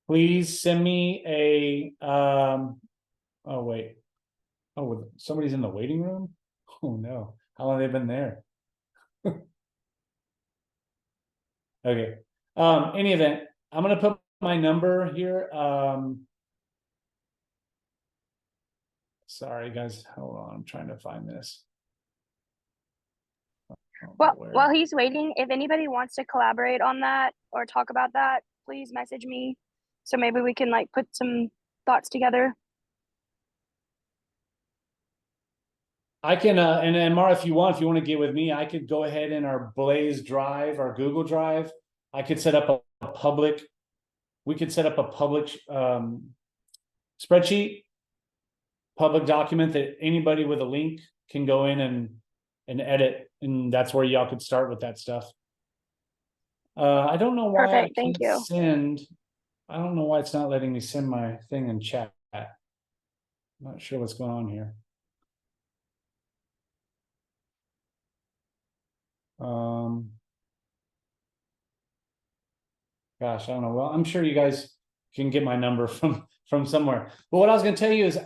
Please send me a, oh wait. Oh, somebody's in the waiting room? Oh no, how long have they been there? Okay. Any event, I'm gonna put my number here. Sorry guys, hold on, I'm trying to find this. Well, Where- while he's waiting, if anybody wants to collaborate on that or talk about that, please message me. So maybe we can like put some thoughts together. I can, and Mara, if you want to get with me, I could go ahead in our Blaze Drive, our Google Drive. I could set up a public, we could set up a public spreadsheet, public document that anybody with a link can go in and edit, and that's where y'all could start with that stuff. I don't know why Perfect, I thank can't you. send. I don't know why it's not letting me send my thing in chat. I'm not sure what's going on here. Gosh, I don't know. Well, I'm sure you guys can get my number from somewhere. But what I was going to tell you is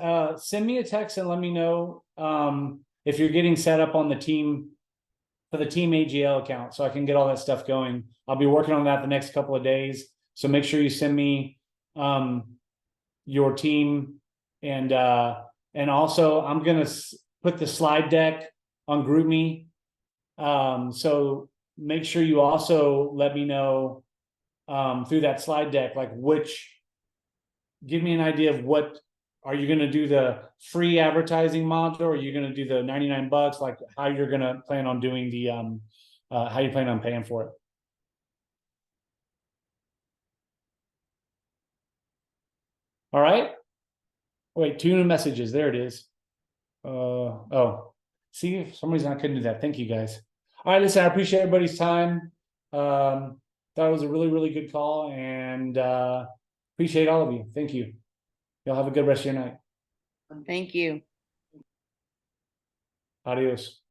send me a text and let me know if you're getting set up on the team for the team AGL account, so I can get all that stuff going. I'll be working on that the next couple of days. So make sure you send me your team, and also I'm gonna put the slide deck on GroupMe. So make sure you also let me know through that slide deck, like give me an idea of what, are you going to do the free advertising module, or are you going to do the $99, like how you're going to plan on doing the how you plan on paying for it. All right, wait, 2 new messages, there it is. Oh, see, for some reason I couldn't do that. Thank you guys. All right, listen, I appreciate everybody's time. Thought it was a really good call, and appreciate all of you. Thank you. Y'all have a good rest of your night. Thank you. Adios.